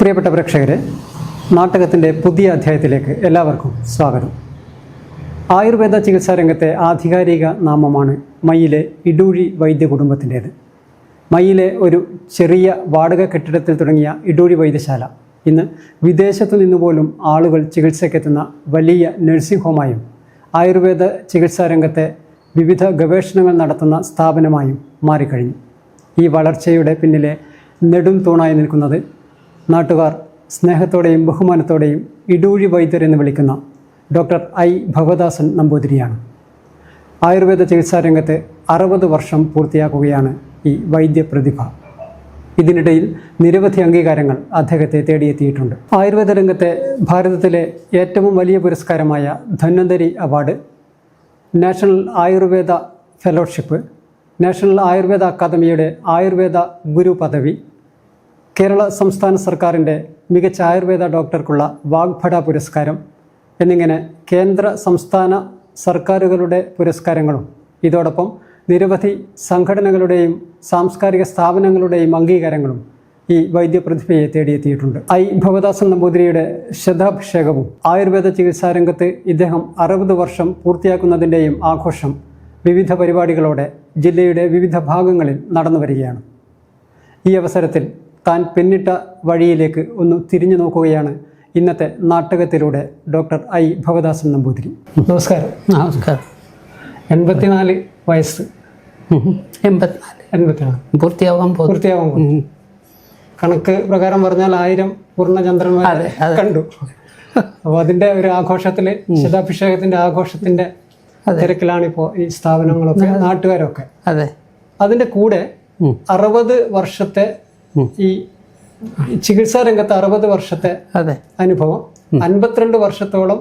പ്രിയപ്പെട്ട പ്രേക്ഷകരെ, നാട്ടകത്തിൻ്റെ പുതിയ അധ്യായത്തിലേക്ക് എല്ലാവർക്കും സ്വാഗതം. ആയുർവേദ ചികിത്സാ രംഗത്തെ ആധികാരിക നാമമാണ് മയ്യിലെ ഇടൂഴി വൈദ്യ കുടുംബത്തിൻ്റേത്. മയ്യിലെ ഒരു ചെറിയ വാടക കെട്ടിടത്തിൽ തുടങ്ങിയ ഇടൂഴി വൈദ്യശാല ഇന്ന് വിദേശത്തു നിന്നുപോലും ആളുകൾ ചികിത്സയ്ക്കെത്തുന്ന വലിയ നഴ്സിംഗ് ഹോമായും ആയുർവേദ ചികിത്സാ രംഗത്തെ വിവിധ ഗവേഷണങ്ങൾ നടത്തുന്ന സ്ഥാപനമായും മാറിക്കഴിഞ്ഞു. ഈ വളർച്ചയുടെ പിന്നിലെ നെടും തൂണായി നിൽക്കുന്നത് നാട്ടുകാർ സ്നേഹത്തോടെയും ബഹുമാനത്തോടെയും ഇടൂഴി വൈദ്യർ എന്ന് വിളിക്കുന്ന ഡോക്ടർ ഐ ഭവദാസൻ നമ്പൂതിരിയാണ്. ആയുർവേദ ചികിത്സാ രംഗത്ത് 60 വർഷം പൂർത്തിയാക്കുകയാണ് ഈ വൈദ്യപ്രതിഭ. ഇതിനിടയിൽ നിരവധി അംഗീകാരങ്ങൾ അദ്ദേഹത്തെ തേടിയെത്തിയിട്ടുണ്ട്. ആയുർവേദ രംഗത്തെ ഭാരതത്തിലെ ഏറ്റവും വലിയ പുരസ്കാരമായ Dhanvantari award, national Ayurveda fellowship, national Ayurveda അക്കാദമിയുടെ ആയുർവേദ ഗുരു പദവി, കേരള സംസ്ഥാന സർക്കാരിൻ്റെ മികച്ച ആയുർവേദ ഡോക്ടർക്കുള്ള വാഗ്ഭട പുരസ്കാരം എന്നിങ്ങനെ കേന്ദ്ര സംസ്ഥാന സർക്കാരുകളുടെ പുരസ്കാരങ്ങളും ഇതോടൊപ്പം നിരവധി സംഘടനകളുടെയും സാംസ്കാരിക സ്ഥാപനങ്ങളുടെയും അംഗീകാരങ്ങളും ഈ വൈദ്യപ്രതിഭയെ തേടിയെത്തിയിട്ടുണ്ട്. ഐ ഭവദാസൻ നമ്പൂതിരിയുടെ ശതാഭിഷേകവും ആയുർവേദ ചികിത്സാ രംഗത്ത് ഇദ്ദേഹം 60 വർഷം പൂർത്തിയാക്കുന്നതിൻ്റെയും ആഘോഷം വിവിധ പരിപാടികളോടെ ജില്ലയുടെ വിവിധ ഭാഗങ്ങളിൽ നടന്നു വരികയാണ്. ഈ അവസരത്തിൽ താൻ പിന്നിട്ട വഴിയിലേക്ക് ഒന്ന് തിരിഞ്ഞു നോക്കുകയാണ് ഇന്നത്തെ നാട്ടകത്തിലൂടെ ഡോക്ടർ ഐ ഭവദാസൻ നമ്പൂതിരി. നമസ്കാരം. നമസ്കാരം. 84 വയസ്സ്. 84 പൂർത്തിയാവാൻ കണക്ക് പ്രകാരം പറഞ്ഞാൽ 1000 പൂർണ്ണചന്ദ്രന്മാർ കണ്ടു. അപ്പോൾ അതിൻ്റെ ഒരു ആഘോഷത്തിൽ, ശതാഭിഷേകത്തിൻ്റെ ആഘോഷത്തിൻ്റെ തിരക്കിലാണിപ്പോൾ ഈ സ്ഥാപനങ്ങളൊക്കെ, നാട്ടുകാരൊക്കെ. അതെ. അതിൻ്റെ കൂടെ 60 വർഷത്തെ ഈ ചികിത്സാ രംഗത്ത് 60 വർഷത്തെ അനുഭവം, 52 വർഷത്തോളം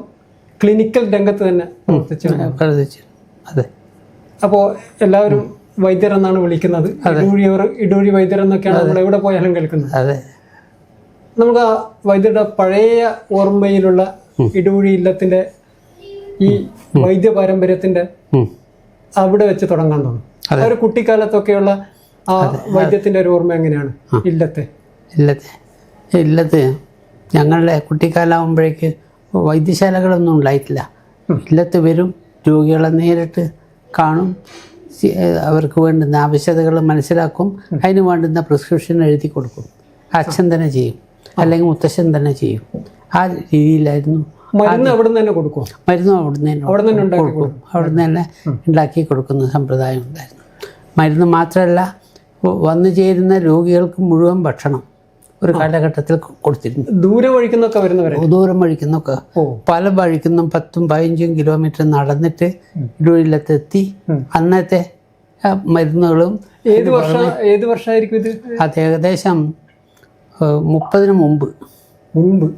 ക്ലിനിക്കൽ രംഗത്ത് തന്നെ പ്രവർത്തിച്ചു. അതെ. അപ്പോൾ എല്ലാവരും വൈദ്യർ എന്നാണ് വിളിക്കുന്നത്. ഇടൂഴി വൈദ്യർ എന്നൊക്കെയാണ് നമ്മൾ എവിടെ പോയാലും കേൾക്കുന്നത്. അതെ. നമുക്ക് ആ വൈദ്യരുടെ പഴയ ഓർമ്മയിലുള്ള ഇടൂഴി ഇല്ലത്തിന്റെ ഈ വൈദ്യ പാരമ്പര്യത്തിന്റെ അവിടെ വെച്ച് തുടങ്ങാൻ തോന്നും. ഒരു കുട്ടിക്കാലത്തൊക്കെയുള്ള ആ വൈദ്യത്തിന്റെ ഒരു ഓർമ്മ എങ്ങനെയാണ്? ഇല്ലത്ത് ഞങ്ങളുടെ കുട്ടിക്കാലാവുമ്പോഴേക്ക് വൈദ്യശാലകളൊന്നും ഉണ്ടായിട്ടില്ല. ഇല്ലത്ത് വരും, രോഗികളെ നേരിട്ട് കാണും, അവർക്ക് വേണ്ടുന്ന ആവശ്യകതകൾ മനസ്സിലാക്കും, അതിന് വേണ്ടുന്ന പ്രിസ്ക്രിപ്ഷൻ എഴുതി കൊടുക്കും. അച്ഛൻ തന്നെ ചെയ്യും, അല്ലെങ്കിൽ മുത്തശ്ശൻ തന്നെ ചെയ്യും. ആ രീതിയിലായിരുന്നു. മരുന്ന് അവിടെ നിന്ന് തന്നെ കൊടുക്കും. മരുന്നും അവിടുന്ന് തന്നെ ഉണ്ടാക്കി കൊടുക്കുന്ന സമ്പ്രദായം ഉണ്ടായിരുന്നു. മരുന്ന് മാത്രമല്ല, വന്നു ചേരുന്ന രോഗികൾക്ക് മുഴുവൻ ഭക്ഷണം ഒരു കാലഘട്ടത്തിൽ കൊടുത്തിരുന്നു. ദൂരം വഴിക്കുന്നൊക്കെ പല വഴിക്കുന്നും 10-15 കിലോമീറ്റർ നടന്നിട്ട് ഇടൂഴിലെത്തി അന്നത്തെ മരുന്നുകളും. ഏത് വർഷമായിരിക്കും ഇത്? അത് ഏകദേശം 30 മുമ്പ്. ഒന്നും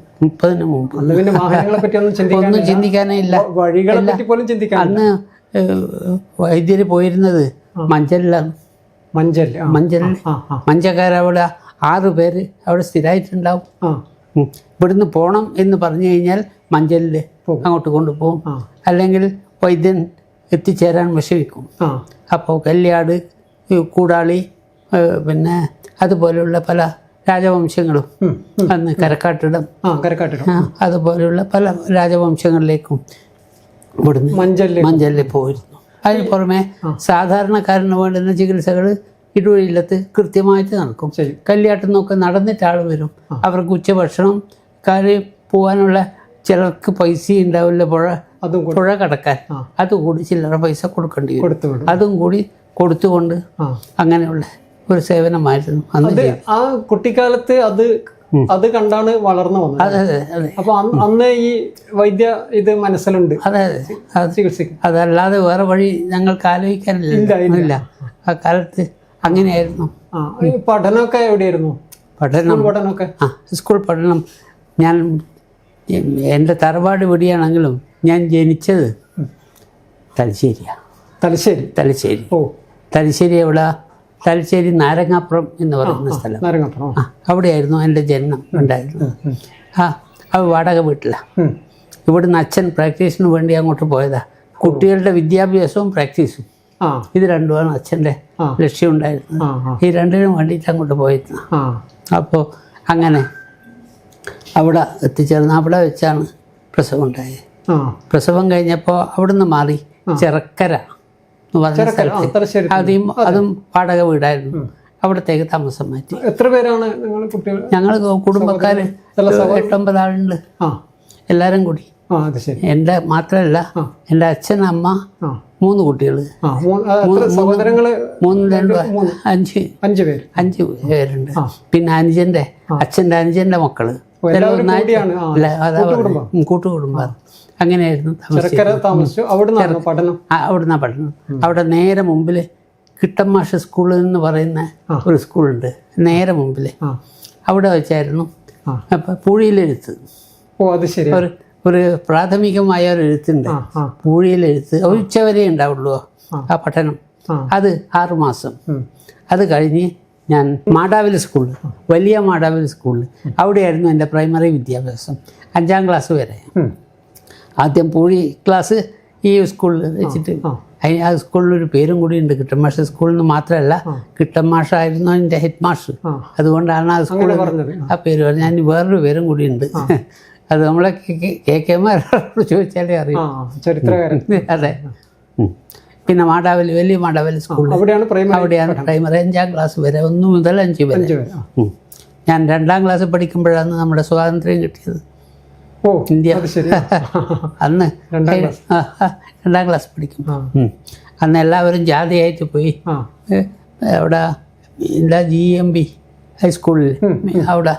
ചിന്തിക്കാനേ ഇല്ല. അന്ന് വൈദ്യര് പോയിരുന്നത് മഞ്ചക്കാരവിടെ 6 പേര് അവിടെ സ്ഥിരമായിട്ടുണ്ടാവും. ഇവിടുന്ന് പോകണം എന്ന് പറഞ്ഞു കഴിഞ്ഞാൽ മഞ്ചലിൽ അങ്ങോട്ട് കൊണ്ടുപോകും. അല്ലെങ്കിൽ വൈദ്യൻ എത്തിച്ചേരാൻ വിഷമിക്കും. അപ്പോൾ കല്യാട്, കൂടാളി, പിന്നെ അതുപോലെയുള്ള പല രാജവംശങ്ങളും, അന്ന് കരക്കാട്ടിടം, അതുപോലെയുള്ള പല രാജവംശങ്ങളിലേക്കും ഇവിടുന്ന് മഞ്ചലിൽ പോയിരുന്നു. അതിന് പുറമെ സാധാരണക്കാരന് വേണ്ടുന്ന ചികിത്സകൾ ഇടൂഴിയില്ലത്ത് കൃത്യമായിട്ട് നടക്കും. കല്യാട്ടിൽ നിന്നൊക്കെ നടന്നിട്ട് ആൾ വരും. അവർക്ക് ഉച്ചഭക്ഷണം, കാര്യം പോകാനുള്ള ചിലർക്ക് പൈസ ഉണ്ടാവില്ല, പുഴ കടക്കാൻ, അതുകൂടി ചില്ലറ പൈസ കൊടുക്കേണ്ടി വരും. അതും കൂടി കൊടുത്തുകൊണ്ട് അങ്ങനെയുള്ള ഒരു സേവനമായിരുന്നു അന്ന്. ആ കുട്ടിക്കാലത്ത് അത് കണ്ടാണ് വളർന്നു വന്നത്. അതെ. അപ്പൊ അന്ന് ഈ വൈദ്യ ഇത് മനസ്സിലുണ്ട്. അതല്ലാതെ വേറെ വഴി ഞങ്ങൾക്ക് ആലോചിക്കാനില്ല. ആ കാലത്ത് അങ്ങനെയായിരുന്നു. പഠനമൊക്കെ എവിടെയായിരുന്നു? സ്കൂൾ പഠനം ഞാൻ, എൻ്റെ തറവാട് വീടിയാണെങ്കിലും ഞാൻ ജനിച്ചത് തലശ്ശേരി എവിടെ? തലശ്ശേരി നാരങ്ങാപ്പുറം എന്ന് പറയുന്ന സ്ഥലം. അവിടെയായിരുന്നു എൻ്റെ ജന്മം ഉണ്ടായിരുന്നത്. അത് വാടക വീട്ടിലാണ്. ഇവിടുന്ന് അച്ഛൻ പ്രാക്ടീസിന് വേണ്ടി അങ്ങോട്ട് പോയതാ. കുട്ടികളുടെ വിദ്യാഭ്യാസവും പ്രാക്ടീസും ഇത് രണ്ടുമാണ് അച്ഛൻ്റെ ലക്ഷ്യം ഉണ്ടായിരുന്നത്. ഈ രണ്ടിനും വേണ്ടിയിട്ട് അങ്ങോട്ട് പോയിരുന്നു. അപ്പോൾ അങ്ങനെ അവിടെ എത്തിച്ചേർന്ന് അവിടെ വെച്ചാണ് പ്രസവം ഉണ്ടായത്. ആ പ്രസവം കഴിഞ്ഞപ്പോൾ അവിടുന്ന് മാറി ചെറക്കര എന്ന് പറഞ്ഞ സ്ഥലത്ത് തലശ്ശേരി. അതും വാടക വീടായിരുന്നു. അവിടത്തേക്ക് താമസം മാറ്റി. എത്ര പേരാണ് നിങ്ങൾ കുട്ടികൾ? ഞങ്ങൾ കുടുംബക്കാർ 8-9 ആളുണ്ട്. ആ എല്ലാവരും കൂടി. ആ അത് ശരി. എൻ്റെ മാത്രമല്ല, എൻ്റെ അച്ഛൻ, അമ്മ, ആ 3 കുട്ടികൾ. ആ എത്ര സഹോദരങ്ങള്? 5 പേര്. 5 പേരുണ്ട്. പിന്നെ അച്ഛൻ്റെ അനുജൻ്റെ മക്കള്. എല്ലാവരും കൂടിയാണ്. ആ, കൂട്ടുകുടുംബം. അങ്ങനെയായിരുന്നു ചെറുക്കര താമസിച്ചു. അവിടുന്ന് പഠനം? അവിടുന്ന് പഠനം. അവിടെ നേരെ മുമ്പിൽ കിട്ടമ്മാഷ് സ്കൂൾ എന്ന് പറയുന്ന ഒരു സ്കൂളുണ്ട്. നേരെ മുമ്പിൽ അവിടെ വെച്ചായിരുന്നു അപ്പം പൂഴിയിലെഴുത്ത്. ഓ അത് ശരി. ഒരു പ്രാഥമികമായ ഒരു എഴുത്തുണ്ട്, പൂഴിയിലെഴുത്ത്. ഉച്ചവരെ ഉണ്ടാവുള്ളൂ ആ പഠനം. അത് 6 മാസം. അത് കഴിഞ്ഞ് ഞാൻ മാടാവിൽ സ്കൂളിൽ, വലിയ മാടാവിൽ സ്കൂളിൽ, അവിടെയായിരുന്നു എൻ്റെ പ്രൈമറി വിദ്യാഭ്യാസം 5ാം ക്ലാസ് വരെ. ആദ്യം പൂഴി ക്ലാസ് ഈ സ്കൂളിൽ വെച്ചിട്ട്, ആ സ്കൂളിലൊരു പേരും കൂടി ഉണ്ട്, കിട്ടമ്മാഷ് സ്കൂളിൽ നിന്ന് മാത്രമല്ല, കിട്ടമ്മാഷായിരുന്നു എൻ്റെ ഹെഡ് മാസ്റ്റർ. അതുകൊണ്ടാണ് ആ സ്കൂളിൽ ആ പേര് പറഞ്ഞത്. ഞാൻ വേറൊരു പേരും കൂടി ഉണ്ട്. അത് നമ്മളെ KK-മാരോട് ചോദിച്ചാലേ അറിയാം. ചരിത്രകാരൻ. അതെ. പിന്നെ വലിയ മാടാവലി സ്കൂളിൽ അവിടെയാണ് പ്രൈമറി 5ാം ക്ലാസ് വരെ, 1 മുതൽ 5 വരെ. ഞാൻ 2ാം ക്ലാസ് പഠിക്കുമ്പോഴാണ് നമ്മുടെ സ്വാതന്ത്ര്യം കിട്ടിയത്. ഇന്ത്യ. അന്ന് 2ാം ക്ലാസ് പഠിക്കും. അന്ന് എല്ലാവരും ജാതിയായിട്ട് പോയി. അവിടെ എന്താ GMB ഹൈസ്കൂളിൽ അവിടെ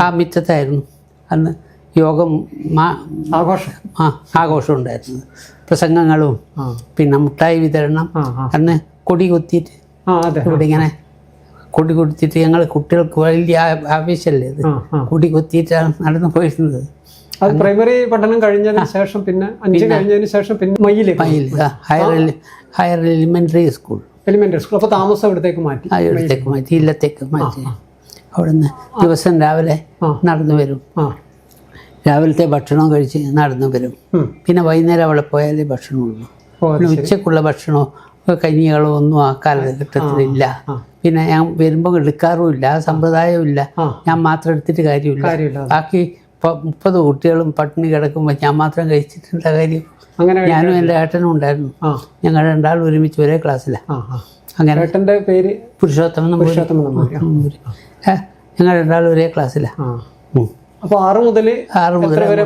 ആ മിറ്റത്തായിരുന്നു അന്ന് യോഗം, ആഘോഷം ഉണ്ടായിരുന്നു. പ്രസംഗങ്ങളും പിന്നെ മുട്ടായി വിതരണം. അന്ന് കൊടി കുത്തിയിട്ട് ഇവിടെ ഇങ്ങനെ കൊടി കൊടുത്തിട്ട് ഞങ്ങൾ കുട്ടികൾക്ക് വലിയ ആവേശമല്ലേ ഇത്, കൊടി കുത്തിയിട്ടാണ് നടന്നു പോയിരുന്നത്. അത് പ്രൈമറി പഠനം കഴിഞ്ഞതിന് ശേഷം പിന്നെ 5 കഴിഞ്ഞതിന് ശേഷം പിന്നെ മയിൽ ഹയർ എലിമെൻ്ററി സ്കൂൾ. അപ്പോൾ താമസം ഇവിടത്തേക്ക് മാറ്റി. ഇല്ലത്തേക്ക് മാറ്റി. അവിടുന്ന് ദിവസം രാവിലെ നടന്നു വരും. രാവിലത്തെ ഭക്ഷണം കഴിച്ച് നടന്നു വരും. പിന്നെ വൈകുന്നേരം അവിടെ പോയാലേ ഭക്ഷണമുള്ളൂ. പിന്നെ ഉച്ചക്കുള്ള ഭക്ഷണമോ കഞ്ഞികളോ ഒന്നും ആ കാലഘട്ടത്തിലില്ല. പിന്നെ ഞാൻ വരുമ്പോൾ എടുക്കാറുമില്ല, ആ സമ്പ്രദായവും ഇല്ല. ഞാൻ മാത്രം എടുത്തിട്ട് കാര്യമില്ല. ബാക്കി 30 കുട്ടികളും പട്ടിണി കിടക്കുമ്പോൾ ഞാൻ മാത്രം കഴിച്ചിട്ടുള്ള കാര്യം. ഞാനും എൻ്റെ ഏട്ടനും ഉണ്ടായിരുന്നു. ഞങ്ങൾ 2 ഒരുമിച്ച് ഒരേ ക്ലാസ്സിലാണ്. അങ്ങനെ ഏട്ടൻ്റെ പേര് പുരുഷോത്തമൻ നമ്പൂരി. ഞങ്ങൾ 2 ഒരേ ക്ലാസ്സിലാണ്. അപ്പോൾ 6 മുതൽ 6 7 8 വരെ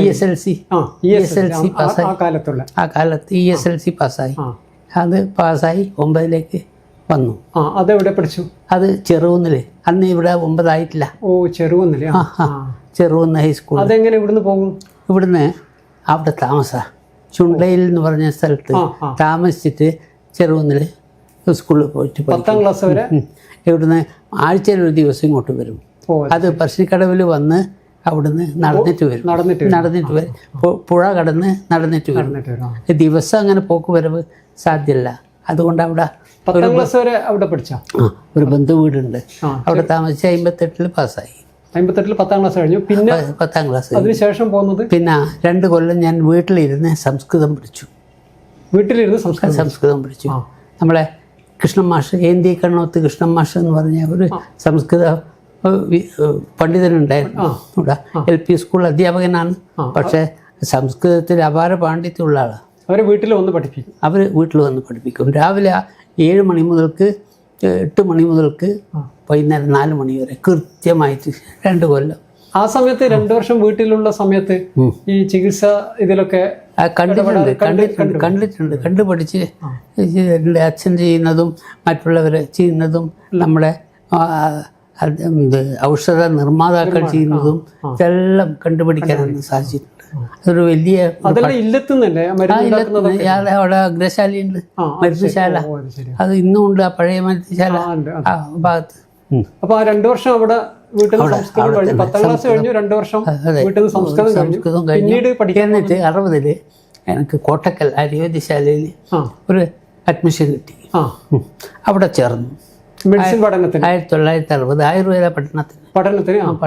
ESLC പാസ്സായി. ആ കാലത്ത് ESLC പാസ്സായി. അത് പാസ്സായി 9ലേക്ക് വന്നു. അതെവിടെ പഠിച്ചു? അത് ചെറുകുന്നില്. അന്ന് ഇവിടെ 9 ആയിട്ടില്ല. ചെറുകുന്നില്. ചെറുകുന്ന് ഹൈസ്കൂൾ. അതെങ്ങനെ ഇവിടുന്ന് പോകും? ഇവിടുന്ന് അവിടെ ചുണ്ടയിൽ എന്ന് പറഞ്ഞ സ്ഥലത്ത് താമസിച്ചിട്ട് ചെറുകുന്നില് സ്കൂളിൽ പോയിട്ട് 10ാം ക്ലാസ് വരെ. ഇവിടുന്ന് ആഴ്ചയിൽ ഒരു ദിവസം ഇങ്ങോട്ട് വരും. അത് പറശ്ശിക്കടവിൽ വന്ന് അവിടുന്ന് നടന്നിട്ട് വരും. പുഴ കടന്ന് നടന്നിട്ട് വരും. ദിവസം അങ്ങനെ പോക്കുവരവ് സാധ്യമല്ല. അതുകൊണ്ട് അവിടെ 10ാം ക്ലാസ് വരെ അവിടെ പഠിച്ച ഒരു ബന്ധു വീടുണ്ട്. അവിടെ താമസിച്ച് 58 പാസ്സായി. 58 10ാം ക്ലാസ് കഴിഞ്ഞു. പിന്നെ 10ാം ക്ലാസ് അതിനുശേഷം പോകുന്നത് പിന്നെ 2 കൊല്ലം ഞാൻ വീട്ടിലിരുന്ന് സംസ്കൃതം പഠിച്ചു. സംസ്കൃതം പഠിച്ചു. നമ്മളെ കൃഷ്ണൻ മാഷ്, ഏന്തി കണ്ണോത്ത് കൃഷ്ണൻ മാഷ് എന്ന് പറഞ്ഞ ഒരു സംസ്കൃത പണ്ഡിതനുണ്ടായിരുന്നു. ഇവിടെ LP സ്കൂൾ അധ്യാപകനാണ്. പക്ഷേ സംസ്കൃതത്തിൽ അപാര പാണ്ഡിത്യമുള്ള ആളാണ്. അവർ വീട്ടിൽ വന്ന് പഠിപ്പിക്കും. രാവിലെ 7 മണി മുതൽക്ക് 8 മണി മുതൽക്ക് വൈകുന്നേരം 4 മണി വരെ കൃത്യമായിട്ട് 2 കൊല്ലം. ആ സമയത്ത് 2 വർഷം വീട്ടിലുള്ള സമയത്ത് ഈ ചികിത്സ ഇതിലൊക്കെ കണ്ടുപഠിച്ച് എൻ്റെ അച്ഛൻ ചെയ്യുന്നതും മറ്റുള്ളവർ ചെയ്യുന്നതും നമ്മുടെ ഔഷധ നിർമ്മാതാക്കൾ ചെയ്യുന്നതും ഇതെല്ലാം കണ്ടുപിടിക്കാനൊന്നും സാധിച്ചിട്ടുണ്ട്. അതൊരു വലിയ അവിടെ അഗ്രശാലയുണ്ട്, മരുന്നുശാല. അത് ഇന്നും ഉണ്ട്, ആ പഴയ മരുന്നുശാല ആ ഭാഗത്ത്. അപ്പോൾ ആ 2 വർഷം അവിടെ വീട്ടിൽ സംസ്കൃതം കഴിഞ്ഞു. 10ാം ക്ലാസ് കഴിഞ്ഞു, 2 വർഷം വീട്ടിൽ സംസ്കൃതം കഴിഞ്ഞു. എന്നിട്ട് 60 എനിക്ക് കോട്ടക്കൽ ആര്യവൈദ്യശാലയിൽ ഒരു അഡ്മിഷൻ കിട്ടി. അവിടെ ചേർന്നു. മെഡിസിൻ പഠനത്തിന് 1960 ആയുർവേദ പഠനത്തിന്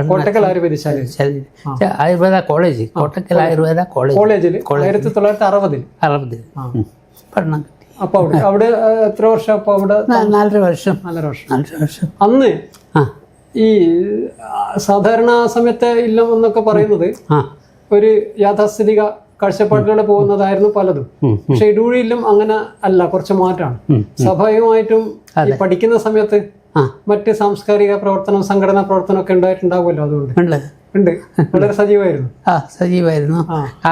കോട്ടക്കൽ ആയുർവേദശാല, ആയുർവേദ കോളേജ്, കോട്ടക്കൽ ആയുർവേദ കോളേജിൽ 1960 പഠനം കിട്ടി. അപ്പോൾ അവിടെ എത്ര വർഷം? അപ്പോൾ അവിടെ 4 വർഷം. 4 വർഷം. അന്ന് ഈ സാധാരണ ആ സമയത്തെ ഇല്ലം എന്നൊക്കെ പറയുന്നത് ആ ഒരു യാഥാസ്ഥിതിക കാഴ്ചപ്പാടിലൂടെ പോകുന്നതായിരുന്നു പലതും. പക്ഷെ ഇടൂഴി ഇല്ലം അങ്ങനെ അല്ല, കുറച്ച് മാറ്റമാണ്. സ്വാഭാവികമായിട്ടും ഈ പഠിക്കുന്ന സമയത്ത് മറ്റ് സാംസ്കാരിക പ്രവർത്തനം, സംഘടനാ പ്രവർത്തനം ഒക്കെ ഉണ്ടായിട്ടുണ്ടാവുമല്ലോ. അതുകൊണ്ട് ഉണ്ട്, വളരെ സജീവമായിരുന്നു. സജീവമായിരുന്നു. ആ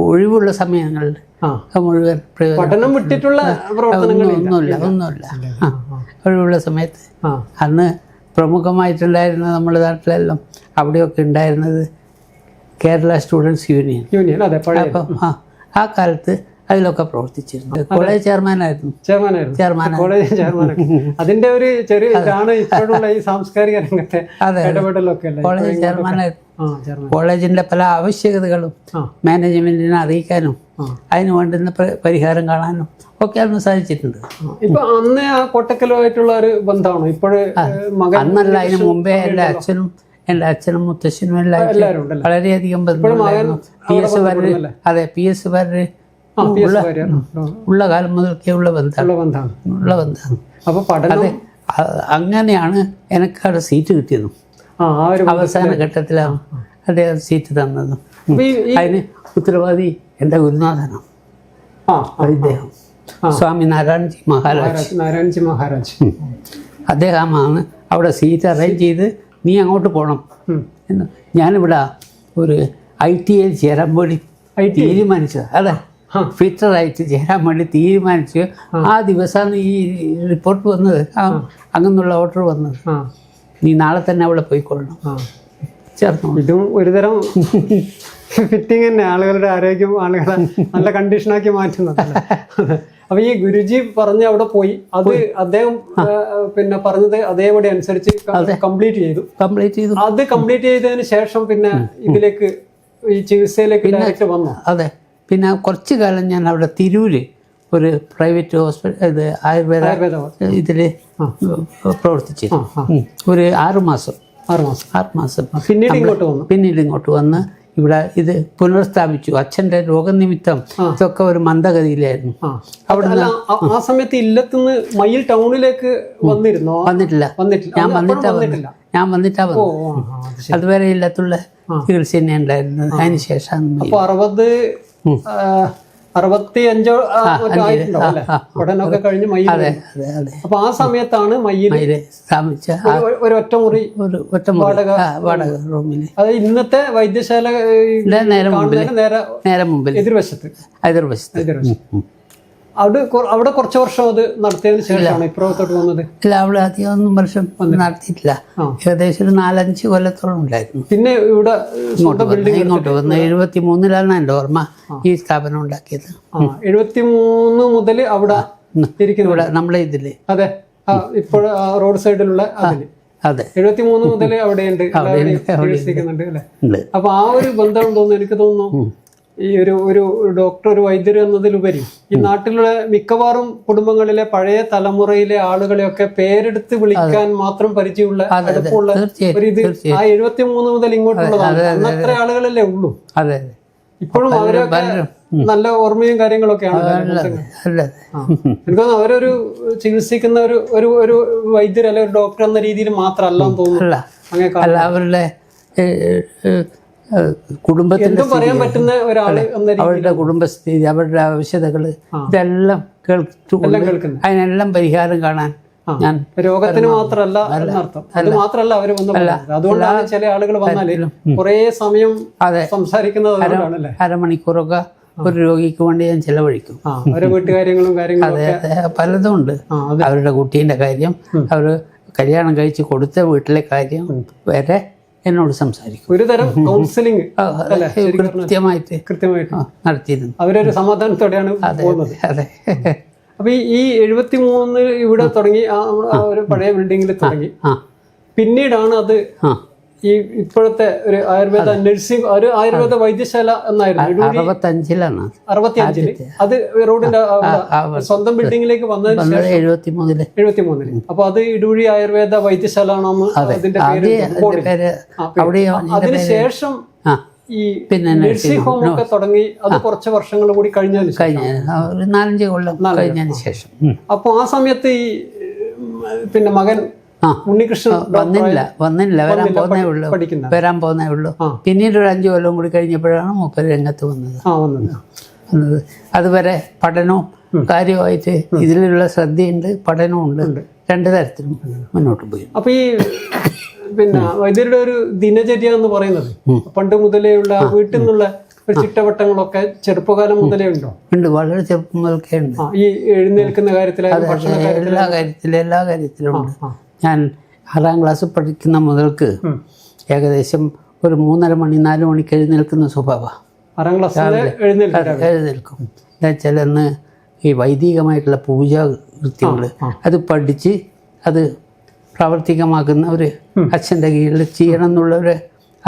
ഒഴിവുള്ള സമയങ്ങളിൽ മുഴുവൻ പഠനം വിട്ടിട്ടുള്ള ഒന്നുമില്ല. ഒഴിവുള്ള സമയത്ത് അന്ന് പ്രമുഖമായിട്ടുണ്ടായിരുന്ന നമ്മുടെ നാട്ടിലെല്ലാം അവിടെയൊക്കെ ഉണ്ടായിരുന്നത് കേരള സ്റ്റുഡൻസ് യൂണിയൻ. അപ്പം ആ കാലത്ത് അതിലൊക്കെ പ്രവർത്തിച്ചിരുന്നു. കോളേജ് ചെയർമാനായിരുന്നു. College chairman. അതിന്റെ ഒരു ചെറിയ ഇതാണ് ഇപ്പോഴുള്ള ഈ സാംസ്കാരിക രംഗത്തെ ഇടപെടലൊക്കെ. കോളേജ് ചെയർമാനായിരുന്നു. കോളേജിന്റെ പല ആവശ്യകതകളും മാനേജ്മെന്റിനെ അറിയിക്കാനും അതിന് വേണ്ടുന്ന പരിഹാരം കാണാനും ഒക്കെ അന്ന് സാധിച്ചിട്ടുണ്ട്. ഇപ്പൊ അന്ന് ആ കോട്ടക്കലുമായിട്ടുള്ള ഒരു ബന്ധമാണോ ഇപ്പോഴ്? അന്നല്ല, അതിന് മുമ്പേ എൻ്റെ അച്ഛനും മുത്തശ്ശനും എല്ലാവരും വളരെയധികം ബന്ധമുണ്ടായിരുന്നു. PS വാര്യർ, അതെ, PS വാര്യർ ഉള്ള കാലം മുതൽക്കേ ഉള്ള ബന്ധമാണ്. അതെ, അങ്ങനെയാണ് എനിക്ക് അവിടെ സീറ്റ് കിട്ടിയതും. അവസാന ഘട്ടത്തിലാണ് അദ്ദേഹം സീറ്റ് തന്നതും. അതിന് ഉത്തരവാദി എൻ്റെ ഗുരുനാഥനാണ്, അദ്ദേഹം സ്വാമി നാരായൺജി മഹാരാജ്. അദ്ദേഹമാണ് അവിടെ സീറ്റ് അറേഞ്ച് ചെയ്ത് നീ അങ്ങോട്ട് പോകണം എന്ന്. ഞാനിവിടെ ഒരു ITI ചേരാൻ വേണ്ടി തീരുമാനിച്ചത്. അതെ, ഫിറ്ററായിട്ട് ചേരാൻ വേണ്ടി തീരുമാനിച്ചു. ആ ദിവസമാണ് ഈ റിപ്പോർട്ട് വന്നത്, അങ്ങനെയുള്ള ഓർഡർ വന്നത്. നീ നാളെ തന്നെ അവിടെ പോയിക്കൊള്ളണം. ചേർന്നു. ഇതും ഒരുതരം ഫിറ്റിംഗ് തന്നെ, ആളുകളുടെ ആരോഗ്യം ആളുകളെ നല്ല കണ്ടീഷനാക്കി മാറ്റുന്നത്. അപ്പൊ ഈ ഗുരുജി പറഞ്ഞ് അവിടെ പോയി, അത് അദ്ദേഹം പിന്നെ പറഞ്ഞത് അതേപടി അനുസരിച്ച് കംപ്ലീറ്റ് ചെയ്തു. അത് കംപ്ലീറ്റ് ചെയ്തതിന് ശേഷം പിന്നെ ഇതിലേക്ക് ഈ ചികിത്സയിലേക്ക് ഡയറക്റ്റ് വന്നു. അതെ, പിന്നെ കുറച്ചു കാലം ഞാൻ അവിടെ തിരൂര് ഒരു പ്രൈവറ്റ് ഹോസ്പിറ്റൽ, ഇത് ആയുർവേദ ഇതിൽ പ്രവർത്തിച്ചിരുന്നു ഒരു 6 മാസം. പിന്നീട് ഇങ്ങോട്ട് വന്ന് ഇവിടെ ഇത് പുനഃസ്ഥാപിച്ചു. അച്ഛൻ്റെ രോഗനിമിത്തം ഇതൊക്കെ ഒരു മന്ദഗതിയിലായിരുന്നു. അവിടെ ആ സമയത്ത് ഇല്ലത്തുനിന്ന് മയിൽ ടൗണിലേക്ക് വന്നിട്ടില്ല. ഞാൻ വന്നിട്ടാ വന്നു. അതുവരെ ഇല്ലത്തുള്ള ചികിത്സ തന്നെ ഉണ്ടായിരുന്നത്. അതിന് ശേഷം 65 പഠനമൊക്കെ കഴിഞ്ഞ് മയിൽ. അപ്പൊ ആ സമയത്താണ് മയിൽ ഒരൊറ്റ മുറി വാടക റൂമിൽ, അത് ഇന്നത്തെ വൈദ്യശാല നേരെ മുമ്പിൽ എതിർവശത്ത്. അവിടെ കുറച്ച് വർഷം അത് നടത്തിയതിന് ശേഷമാണ് ഇപ്പുറത്തോട്ട് വന്നത്. ഇല്ല, അവിടെ അധികം വർഷം നടത്തിയിട്ടില്ല. ഏകദേശം ഒരു 4-5 കൊല്ലത്തോളം ഉണ്ടായിരുന്നു. പിന്നെ ഇവിടെ ഇങ്ങോട്ട് വന്ന് 73-ലാണ് എൻ്റെ ഓർമ്മ ഈ സ്ഥാപനം ഉണ്ടാക്കിയത്. 73 മുതൽ അവിടെ ഇവിടെ നമ്മളെ ഇതില്. അതെ, ഇപ്പോൾ റോഡ് സൈഡിലുള്ള അതില്. അതെ, 73 മുതൽ അവിടെയുണ്ട്, ചികിത്സിക്കുന്നുണ്ട് അല്ലെ. അപ്പൊ ആ ഒരു ബന്ധം തോന്നുന്നു, എനിക്ക് തോന്നുന്നു ഈ ഒരു ഡോക്ടർ, ഒരു വൈദ്യർ എന്നതിലുപരി ഈ നാട്ടിലുള്ള മിക്കവാറും കുടുംബങ്ങളിലെ പഴയ തലമുറയിലെ ആളുകളെയൊക്കെ പേരെടുത്ത് വിളിക്കാൻ മാത്രം പരിചയമുള്ള അടുപ്പമുള്ള ഒരു ഇത് ആ 73 മുതൽ ഇങ്ങോട്ടുള്ളതാണ്. അത്ര ആളുകളല്ലേ ഉള്ളൂ. ഇപ്പോഴും അവരൊക്കെ നല്ല ഓർമ്മയും കാര്യങ്ങളൊക്കെയാണ്. എനിക്ക് തോന്നുന്നു അവരൊരു ചികിത്സിക്കുന്ന ഒരു വൈദ്യർ അല്ലെ ഒരു ഡോക്ടർ എന്ന രീതിയിൽ മാത്രമല്ല തോന്നുന്നു. അങ്ങനെ അവരുടെ കുടുംബത്തിന് പറയാൻ പറ്റുന്ന ഒരാള്, അവരുടെ കുടുംബസ്ഥിതി, അവരുടെ ആവശ്യതകള് ഇതെല്ലാം കേൾക്കുന്നു. അതിനെല്ലാം പരിഹാരം കാണാൻ ഞാൻ രോഗത്തിന് മാത്രമല്ല എന്നർത്ഥം. അത് മാത്രമല്ല അവര് വന്നു. അതുകൊണ്ടാണ് ചില ആളുകൾ വന്നാല് കുറെ സമയം സംസാരിക്കുന്നത്. അരമണിക്കൂറൊക്കെ ഒരു രോഗിക്ക് വേണ്ടി ഞാൻ ചെലവഴിക്കും. അവരുടെ വീട്ടുകാര്യങ്ങളും അതെ, പലതും ഉണ്ട്. അവരുടെ കുട്ടീൻ്റെ കാര്യം, അവർ കല്യാണം കഴിച്ച് കൊടുത്ത വീട്ടിലെ കാര്യം വരെ എന്നോട് സംസാരിക്കും. ഒരു തരം കൗൺസിലിംഗ് കൃത്യമായിട്ട് നടത്തിയിരുന്നു. അവരൊരു സമാധാനത്തോടെയാണ് പോകുന്നത്. അതെ. അപ്പൊ ഈ 73 ഇവിടെ തുടങ്ങി, ആ ഒരു പഴയ ബിൽഡിങ്ങിൽ തുടങ്ങി. പിന്നീടാണ് അത് ഈ ഇപ്പോഴത്തെ ഒരു ആയുർവേദ നഴ്സിംഗ്, ഒരു ആയുർവേദ വൈദ്യശാല എന്നായിരുന്നു 65. അത് റോഡിന്റെ സ്വന്തം ബിൽഡിങ്ങിലേക്ക് വന്നതിന് ശേഷം 73. അപ്പൊ അത് ഇടൂഴി ആയുർവേദ വൈദ്യശാല ആണെന്ന് അതിന്റെ പേര്. അതിനുശേഷം ഈ നഴ്സിംഗ് ഹോം ഒക്കെ തുടങ്ങി. അത് കുറച്ച് വർഷങ്ങൾ കൂടി കഴിഞ്ഞതിന് 4-5 കൊല്ലം കഴിഞ്ഞതിന് ശേഷം. അപ്പൊ ആ സമയത്ത് ഈ പിന്നെ മകൻ ഉണ്ണികൃഷ്ണൻ വന്നില്ല വരാൻ പോന്നേ ഉള്ളൂ പിന്നീട് ഒരു 5 കൊല്ലം കൂടി കഴിഞ്ഞപ്പോഴാണ് മൂപ്പര് രംഗത്ത് വന്നത്. അതുവരെ പഠനവും കാര്യമായിട്ട് ഇതിലുള്ള ശ്രദ്ധയുണ്ട്, പഠനവും ഉണ്ട്, 2 തരത്തിലും മുന്നോട്ട് പോയി. അപ്പൊ ഈ പിന്നെ വൈദ്യരുടെ ഒരു ദിനചര്യ എന്ന് പറയുന്നത് പണ്ട് മുതലേ ഉള്ള വീട്ടിൽ നിന്നുള്ള ഒരു ചിട്ടവട്ടങ്ങളൊക്കെ ചെറുപ്പകാലം മുതലേ ഉണ്ടോ? ഉണ്ട്, വളരെ ചെറുപ്പം മുതൽക്കേ ഉണ്ട്. ഈ എഴുന്നേൽക്കുന്ന കാര്യത്തിലായാലും ഭക്ഷണ എല്ലാ കാര്യത്തിലും ഉണ്ട്. ഞാൻ 6ാം ക്ലാസ് പഠിക്കുന്ന മുതൽക്ക് ഏകദേശം ഒരു 3:30 മണി 4 മണിക്ക് എഴുന്നേൽക്കുന്ന സ്വഭാവമാണ്. 6ാം ക്ലാസ്സിൽ എഴുന്നേൽക്കും. എന്താ വെച്ചാൽ അന്ന് ഈ വൈദികമായിട്ടുള്ള പൂജാ കൃത്യങ്ങൾ അത് പഠിച്ച് അത് പ്രാവർത്തികമാക്കുന്ന ഒരു അച്ഛൻ്റെ കീഴിൽ ചെയ്യണം എന്നുള്ള ഒരു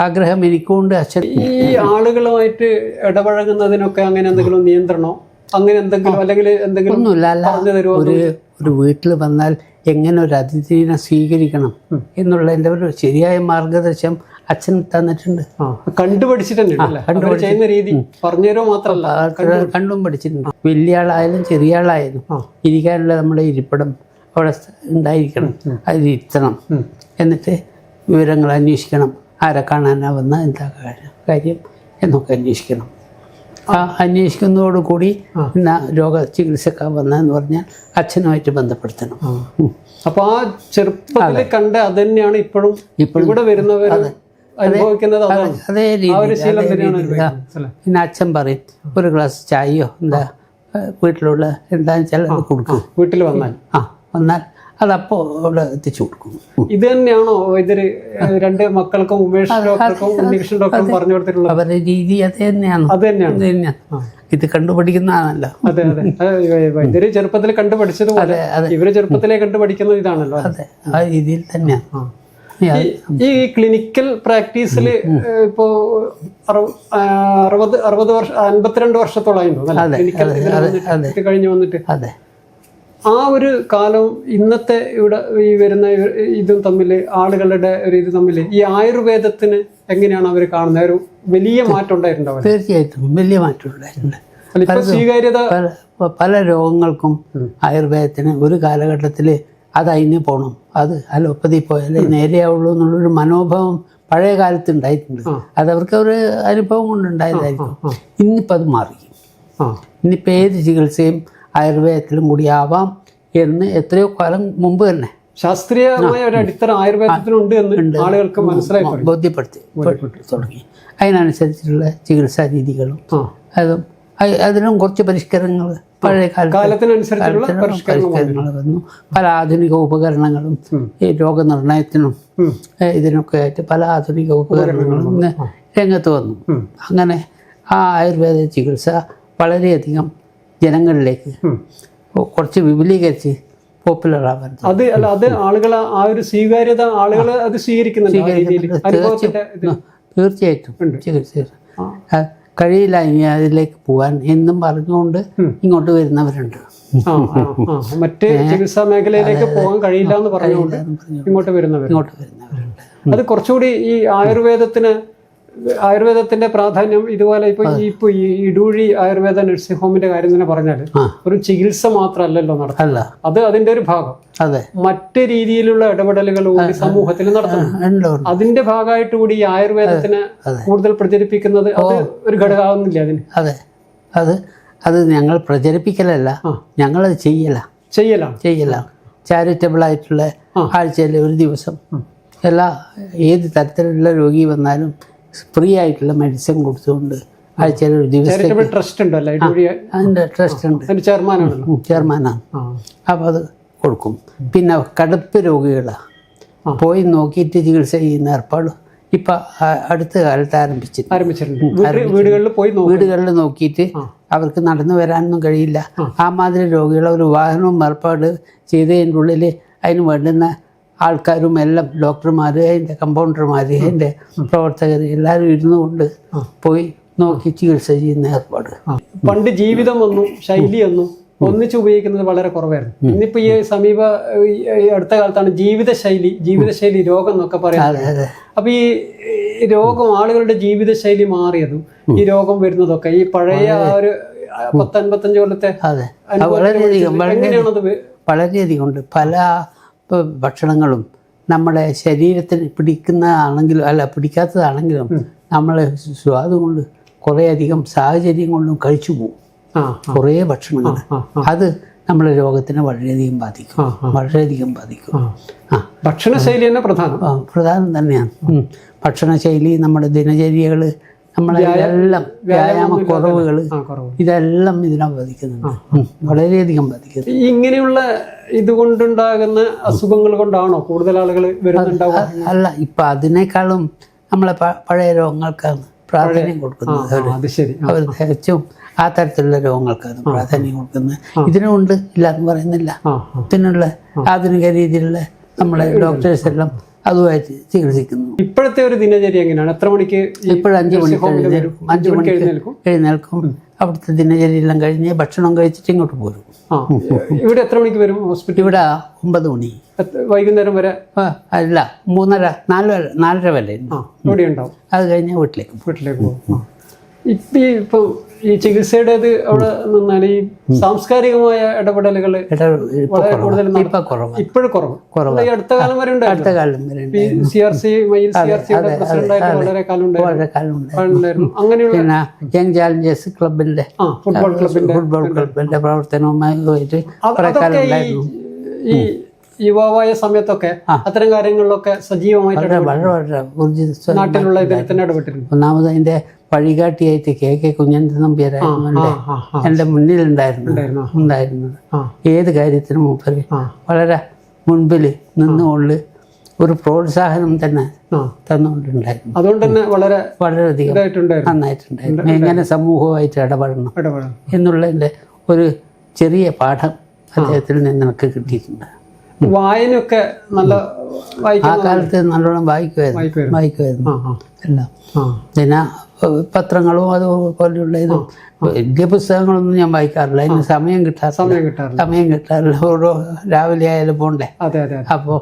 ആഗ്രഹം എനിക്കുണ്ട്. അച്ഛൻ ഈ ആളുകളുമായിട്ട് ഇടപഴകുന്നതിനൊക്കെ അങ്ങനെ എന്തെങ്കിലും നിയന്ത്രണമോ അങ്ങനെ എന്തെങ്കിലും അല്ലെങ്കിൽ എന്തെങ്കിലും ഒന്നുമില്ല. അല്ല, ഒരു വീട്ടിൽ വന്നാൽ എങ്ങനെ ഒരു അതിഥിനെ സ്വീകരിക്കണം എന്നുള്ളതിൻ്റെ ഒരു ശരിയായ മാർഗദർശനം അച്ഛൻ തന്നിട്ടുണ്ട്. ചെയ്യുന്ന രീതി പറഞ്ഞുതരോ മാത്രമല്ല കണ്ടും പഠിച്ചിട്ടുണ്ട്. വലിയ ആളായാലും ചെറിയ ആളായാലും ഇരിക്കാനുള്ള നമ്മുടെ ഇരിപ്പിടം അവിടെ ഉണ്ടായിരിക്കണം, അതിലിരുത്തണം. എന്നിട്ട് വിവരങ്ങൾ അന്വേഷിക്കണം, ആരെ കാണാനാവുന്ന എന്താ കാര്യം എന്നൊക്കെ അന്വേഷിക്കണം. ആ അന്വേഷിക്കുന്നതോടുകൂടി രോഗ ചികിത്സക്കാൻ വന്നതെന്ന് പറഞ്ഞാൽ അച്ഛനുമായിട്ട് ബന്ധപ്പെടുത്തണം. അപ്പൊ ആ ചെറുപ്പത്തിൽ കണ്ട അത് തന്നെയാണ് ഇപ്പോഴും ഇവിടെ വരുന്നവർ അനുഭവിക്കുന്നത്. അതേ രീതി. പിന്നെ അച്ഛൻ പറയും ഒരു ഗ്ലാസ് ചായയോ എന്താ വീട്ടിലുള്ള എന്താണെന്ന് വെച്ചാൽ അത് കൊടുക്കും. വീട്ടിൽ വന്നാൽ വന്നാൽ അതപ്പോൾ അവിടെ എത്തിച്ചു കൊടുക്കും. ഇത് തന്നെയാണോ ഇതൊരു 2 മക്കൾക്കും ഉമേഷ് ഡോക്ടർക്കും ഉണ്ണികൃഷ്ണൻ ഡോക്ടറും പറഞ്ഞു കൊടുത്തിട്ടുള്ളത്? അവരുടെ രീതി അത് തന്നെയാണ്. ഇത് കണ്ടുപഠിക്കുന്നതാണല്ലോ. അതെ അതെ, ഇവര് ചെറുപ്പത്തിൽ കണ്ടുപഠിച്ചത് പോലെ ഇവര് ചെറുപ്പത്തിലെ കണ്ടുപഠിക്കുന്നത് ഇതാണല്ലോ. അതെ, ആ രീതിയിൽ തന്നെയാണ്. ഈ ക്ലിനിക്കൽ പ്രാക്ടീസിൽ ഇപ്പോ 52 വർഷത്തോളായി കഴിഞ്ഞു വന്നിട്ട്. അതെ, ആ ഒരു കാലം ഇന്നത്തെ ഇവിടെ ഈ വരുന്ന ഇതും തമ്മിൽ ആളുകളുടെ ഒരു ഇത് തമ്മിൽ ഈ ആയുർവേദത്തിന് എങ്ങനെയാണ് അവർ കാണുന്നത്? ഒരു വലിയ മാറ്റം ഉണ്ടായിട്ടുണ്ടാവും. തീർച്ചയായിട്ടും വലിയ മാറ്റം ഉണ്ടായിട്ടുണ്ട്. സ്വീകാര്യത പല രോഗങ്ങൾക്കും ആയുർവേദത്തിന് ഒരു കാലഘട്ടത്തിൽ അത് അതിന് പോകണം, അത് അലോപ്പതി പോയാലേ നേരെയാവുള്ളൂ എന്നുള്ളൊരു മനോഭാവം പഴയ കാലത്ത് ഉണ്ടായിട്ടുണ്ട്. അതവർക്ക് ഒരു അനുഭവം കൊണ്ടുണ്ടായതായിരിക്കും. ഇന്നിപ്പോൾ അത് മാറി. ഇന്നിപ്പോൾ ഏത് ചികിത്സയും ആയുർവേദത്തിലും കൂടി ആവാം എന്ന് എത്രയോ കാലം മുമ്പ് തന്നെ ശാസ്ത്രീയമായ ഒരു അടിത്തറ ആയുർവേദത്തിനുണ്ട് എന്ന് ആളുകൾക്ക് മനസ്സിലായി ബോധ്യപ്പെടുത്തി തുടങ്ങി. അതിനനുസരിച്ചുള്ള ചികിത്സാ രീതികളും അതും അതിനും കുറച്ച് പരിഷ്കരണങ്ങൾ പഴയ കാലത്തിനനുസരിച്ചുള്ള പരിഷ്കരണങ്ങൾ വന്നു. പല ആധുനിക ഉപകരണങ്ങളും ഈ രോഗനിർണയത്തിനും ഇതിനൊക്കെ ആയിട്ട് പല ആധുനിക ഉപകരണങ്ങളും ഇന്ന് രംഗത്ത് വന്നു. അങ്ങനെ ആ ആയുർവേദ ചികിത്സ വളരെയധികം ജനങ്ങളിലേക്ക് കുറച്ച് വിപുലീകരിച്ച് പോപ്പുലർ ആവാൻ അത് ആളുകൾ ആ ഒരു സ്വീകാര്യത ആളുകൾ അത് തീർച്ചയായിട്ടും ചികിത്സ കഴിയില്ല ഇനി അതിലേക്ക് പോവാൻ എന്നും പറഞ്ഞുകൊണ്ട് ഇങ്ങോട്ട് വരുന്നവരുണ്ട്. മറ്റ് ചികിത്സാ മേഖലയിലേക്ക് പോകാൻ കഴിയില്ല എന്ന് പറഞ്ഞുകൊണ്ട് ഇങ്ങോട്ട് വരുന്നവരുണ്ട്. അത് കുറച്ചുകൂടി ഈ ആയുർവേദത്തിന്റെ പ്രാധാന്യം ഇതുപോലെ ഇപ്പൊ ഈ ഇടൂഴി ആയുർവേദ നഴ്സിംഗ് ഹോമിന്റെ കാര്യം തന്നെ പറഞ്ഞാൽ ഒരു ചികിത്സ മാത്രമല്ലല്ലോ നടത്തുന്നത്, അത് അതിന്റെ ഒരു ഭാഗം. മറ്റ് രീതിയിലുള്ള ഇടപെടലുകൾ കൂടി സമൂഹത്തിൽ നടത്തുന്നു. അതിന്റെ ഭാഗമായിട്ട് കൂടി ഈ ആയുർവേദത്തിനെ കൂടുതൽ പ്രചരിപ്പിക്കുന്നത് അത് ഒരു ഘടകമാവുന്നില്ല അതിന്? അതെ, അത് ഞങ്ങൾ പ്രചരിപ്പിക്കലല്ല, ഞങ്ങളത് ചെയ്യലാണ്. ചാരിറ്റബിൾ ആയിട്ടുള്ള ആഴ്ചയിൽ ഒരു ദിവസം ഏത് തരത്തിലുള്ള രോഗി വന്നാലും ഫ്രീ ആയിട്ടുള്ള മെഡിസിൻ കൊടുത്തുകൊണ്ട് ആഴ്ചയിൽ ഒരു ദിവസം ട്രസ്റ്റ് ഉണ്ടല്ലോ, അതിൻ്റെ ട്രസ്റ്റ് ഉണ്ട്, ചെയർമാനാണ്. അപ്പോൾ അത് കൊടുക്കും. പിന്നെ കടുപ്പ് രോഗികളാണ് പോയി നോക്കിയിട്ട് ചികിത്സ ചെയ്യുന്ന ഏർപ്പാട് ഇപ്പം അടുത്ത കാലത്ത് ആരംഭിച്ചിട്ടുണ്ട്. വീടുകളിൽ നോക്കിയിട്ട് അവർക്ക് നടന്നു വരാനൊന്നും കഴിയില്ല. ആ മാതിരി രോഗികളെ ഒരു വാഹനവും ഏർപ്പാട് ചെയ്തതിൻ്റെ ഉള്ളിൽ അതിന് വേണ്ടുന്ന ആൾക്കാരും എല്ലാം ഡോക്ടർമാർ, അതിൻ്റെ കമ്പൗണ്ടർമാർ, അതിൻ്റെ പ്രവർത്തകർ എല്ലാവരും ഇരുന്നു കൊണ്ട് പോയി നോക്കി ചികിത്സ ചെയ്യുന്ന ഏർപ്പാട്. പണ്ട് ജീവിതമൊന്നും ശൈലിയൊന്നും ഒന്നിച്ച് ഉപയോഗിക്കുന്നത് വളരെ കുറവായിരുന്നു. ഇന്നിപ്പോൾ ഈ അടുത്ത കാലത്താണ് ജീവിതശൈലി രോഗം എന്നൊക്കെ പറയുന്നത്. അപ്പോൾ ഈ രോഗം ആളുകളുടെ ജീവിതശൈലി മാറിയതും ഈ രോഗം വരുന്നതൊക്കെ ഈ പഴയ ഒരു 10-55 കൊല്ലത്തെ വളരെയധികം ഉണ്ട്. പല ഭക്ഷണങ്ങളും നമ്മളെ ശരീരത്തിന് പിടിക്കുന്നതാണെങ്കിലും അല്ല പിടിക്കാത്തതാണെങ്കിലും നമ്മൾ സ്വാദ് കൊണ്ട് കുറേയധികം സാഹചര്യം കൊണ്ടും കഴിച്ചു പോകും കുറേ ഭക്ഷണങ്ങൾ. അത് നമ്മളെ രോഗത്തിനെ വളരെയധികം ബാധിക്കും. ഭക്ഷണശൈലി തന്നെ പ്രധാനം തന്നെയാണ്. ഭക്ഷണശൈലി, നമ്മുടെ ദിനചര്യകൾ, നമ്മളെ എല്ലാം വ്യായാമക്കുറവുകൾ, ഇതെല്ലാം ഇതിനെ ബാധിക്കുന്നുണ്ട്, വളരെയധികം ബാധിക്കുന്നു. ഇങ്ങനെയുള്ള ഇതുകൊണ്ടുണ്ടാകുന്ന അസുഖങ്ങൾ കൊണ്ടാണോ കൂടുതൽ ആളുകൾ വരുന്നുണ്ടാവുക? അല്ല, ഇപ്പൊ അതിനേക്കാളും നമ്മളെ പഴയ രോഗങ്ങൾക്കാണ് പ്രാധാന്യം കൊടുക്കുന്നത്. അവർ തികച്ചും ആ തരത്തിലുള്ള രോഗങ്ങൾക്കാണ് പ്രാധാന്യം കൊടുക്കുന്നത്. ഇതിനുണ്ട് ഇല്ല എന്ന് പറയുന്നില്ല. ഇതിനുള്ള ആധുനിക രീതിയിലുള്ള നമ്മളെ ഡോക്ടേഴ്സ് എല്ലാം അതുമായിട്ട് ചികിത്സിക്കുന്നു. ഇപ്പോഴത്തെ ഒരു ദിനചര്യ എങ്ങനെയാണ്? എത്ര മണിക്ക്? ഇപ്പോഴും 5 മണിക്ക് എഴുന്നേൽക്കും. അവിടുത്തെ ദിനചര്യയെല്ലാം കഴിഞ്ഞ് ഭക്ഷണം കഴിച്ചിട്ട് ഇങ്ങോട്ട് പോരും. ഇവിടെ എത്ര മണിക്ക് വരും ഹോസ്പിറ്റൽ? ഇവിടെ 9 മണി. വൈകുന്നേരം വരെ? അല്ല, 3:30, 4:30 വരെ ഇവിടെ ഉണ്ടാവും. അത് കഴിഞ്ഞ് വീട്ടിലേക്ക് പോകും. ഇപ്പം ഈ ചികിത്സയുടേത് അവിടെ നിന്നാൽ ഈ സാംസ്കാരികമായ ഇടപെടലുകൾ വളരെ കൂടുതൽ ഇപ്പോഴും കുറവ്. ഈ അടുത്ത കാലം വരെ ഉണ്ടായിരുന്നു. CRC വളരെ കാലം ഉണ്ടായിരുന്നു. അങ്ങനെയുള്ള യങ് ചാലഞ്ചേഴ്സ് ക്ലബിന്റെ ഫുട്ബോൾ ക്ലബിന്റെ പ്രവർത്തനവുമായി ഈ യുവാവായ സമയത്തൊക്കെ അത്തരം കാര്യങ്ങളിലൊക്കെ സജീവമായിട്ട് നാട്ടിലുള്ള ഇതിൽ തന്നെ ഇടപെട്ടിരുന്നു. ഒന്നാമത് അതിന്റെ വഴികാട്ടിയായിട്ട് KK കുഞ്ഞൻ നമ്പ്യാരായിരുന്നു എൻ്റെ മുന്നിലുണ്ടായിരുന്നു. ഏത് കാര്യത്തിനും മൂപ്പര് വളരെ മുൻപിൽ നിന്നുകൊണ്ട് ഒരു പ്രോത്സാഹനം തന്നെ തന്നുകൊണ്ടുണ്ടായിരുന്നു. അതുകൊണ്ട് തന്നെ വളരെയധികം നന്നായിട്ടുണ്ടായിരുന്നു. എങ്ങനെ സമൂഹവുമായിട്ട് ഇടപെടണം എന്നുള്ളതിൻ്റെ ഒരു ചെറിയ പാഠം അദ്ദേഹത്തിൽ നിന്ന് എനിക്ക് കിട്ടിയിട്ടുണ്ട്. വായനയൊക്കെ നല്ല ആ കാലത്ത് നല്ലോണം വായിക്കുമായിരുന്നു എല്ലാം. പിന്നെ പത്രങ്ങളും അതുപോലെയുള്ള ഇതും വലിയ പുസ്തകങ്ങളൊന്നും ഞാൻ വായിക്കാറില്ല. അതിന് സമയം കിട്ടാറില്ല. ഓരോ രാവിലെ ആയാലും പോണ്ടേ. അപ്പോൾ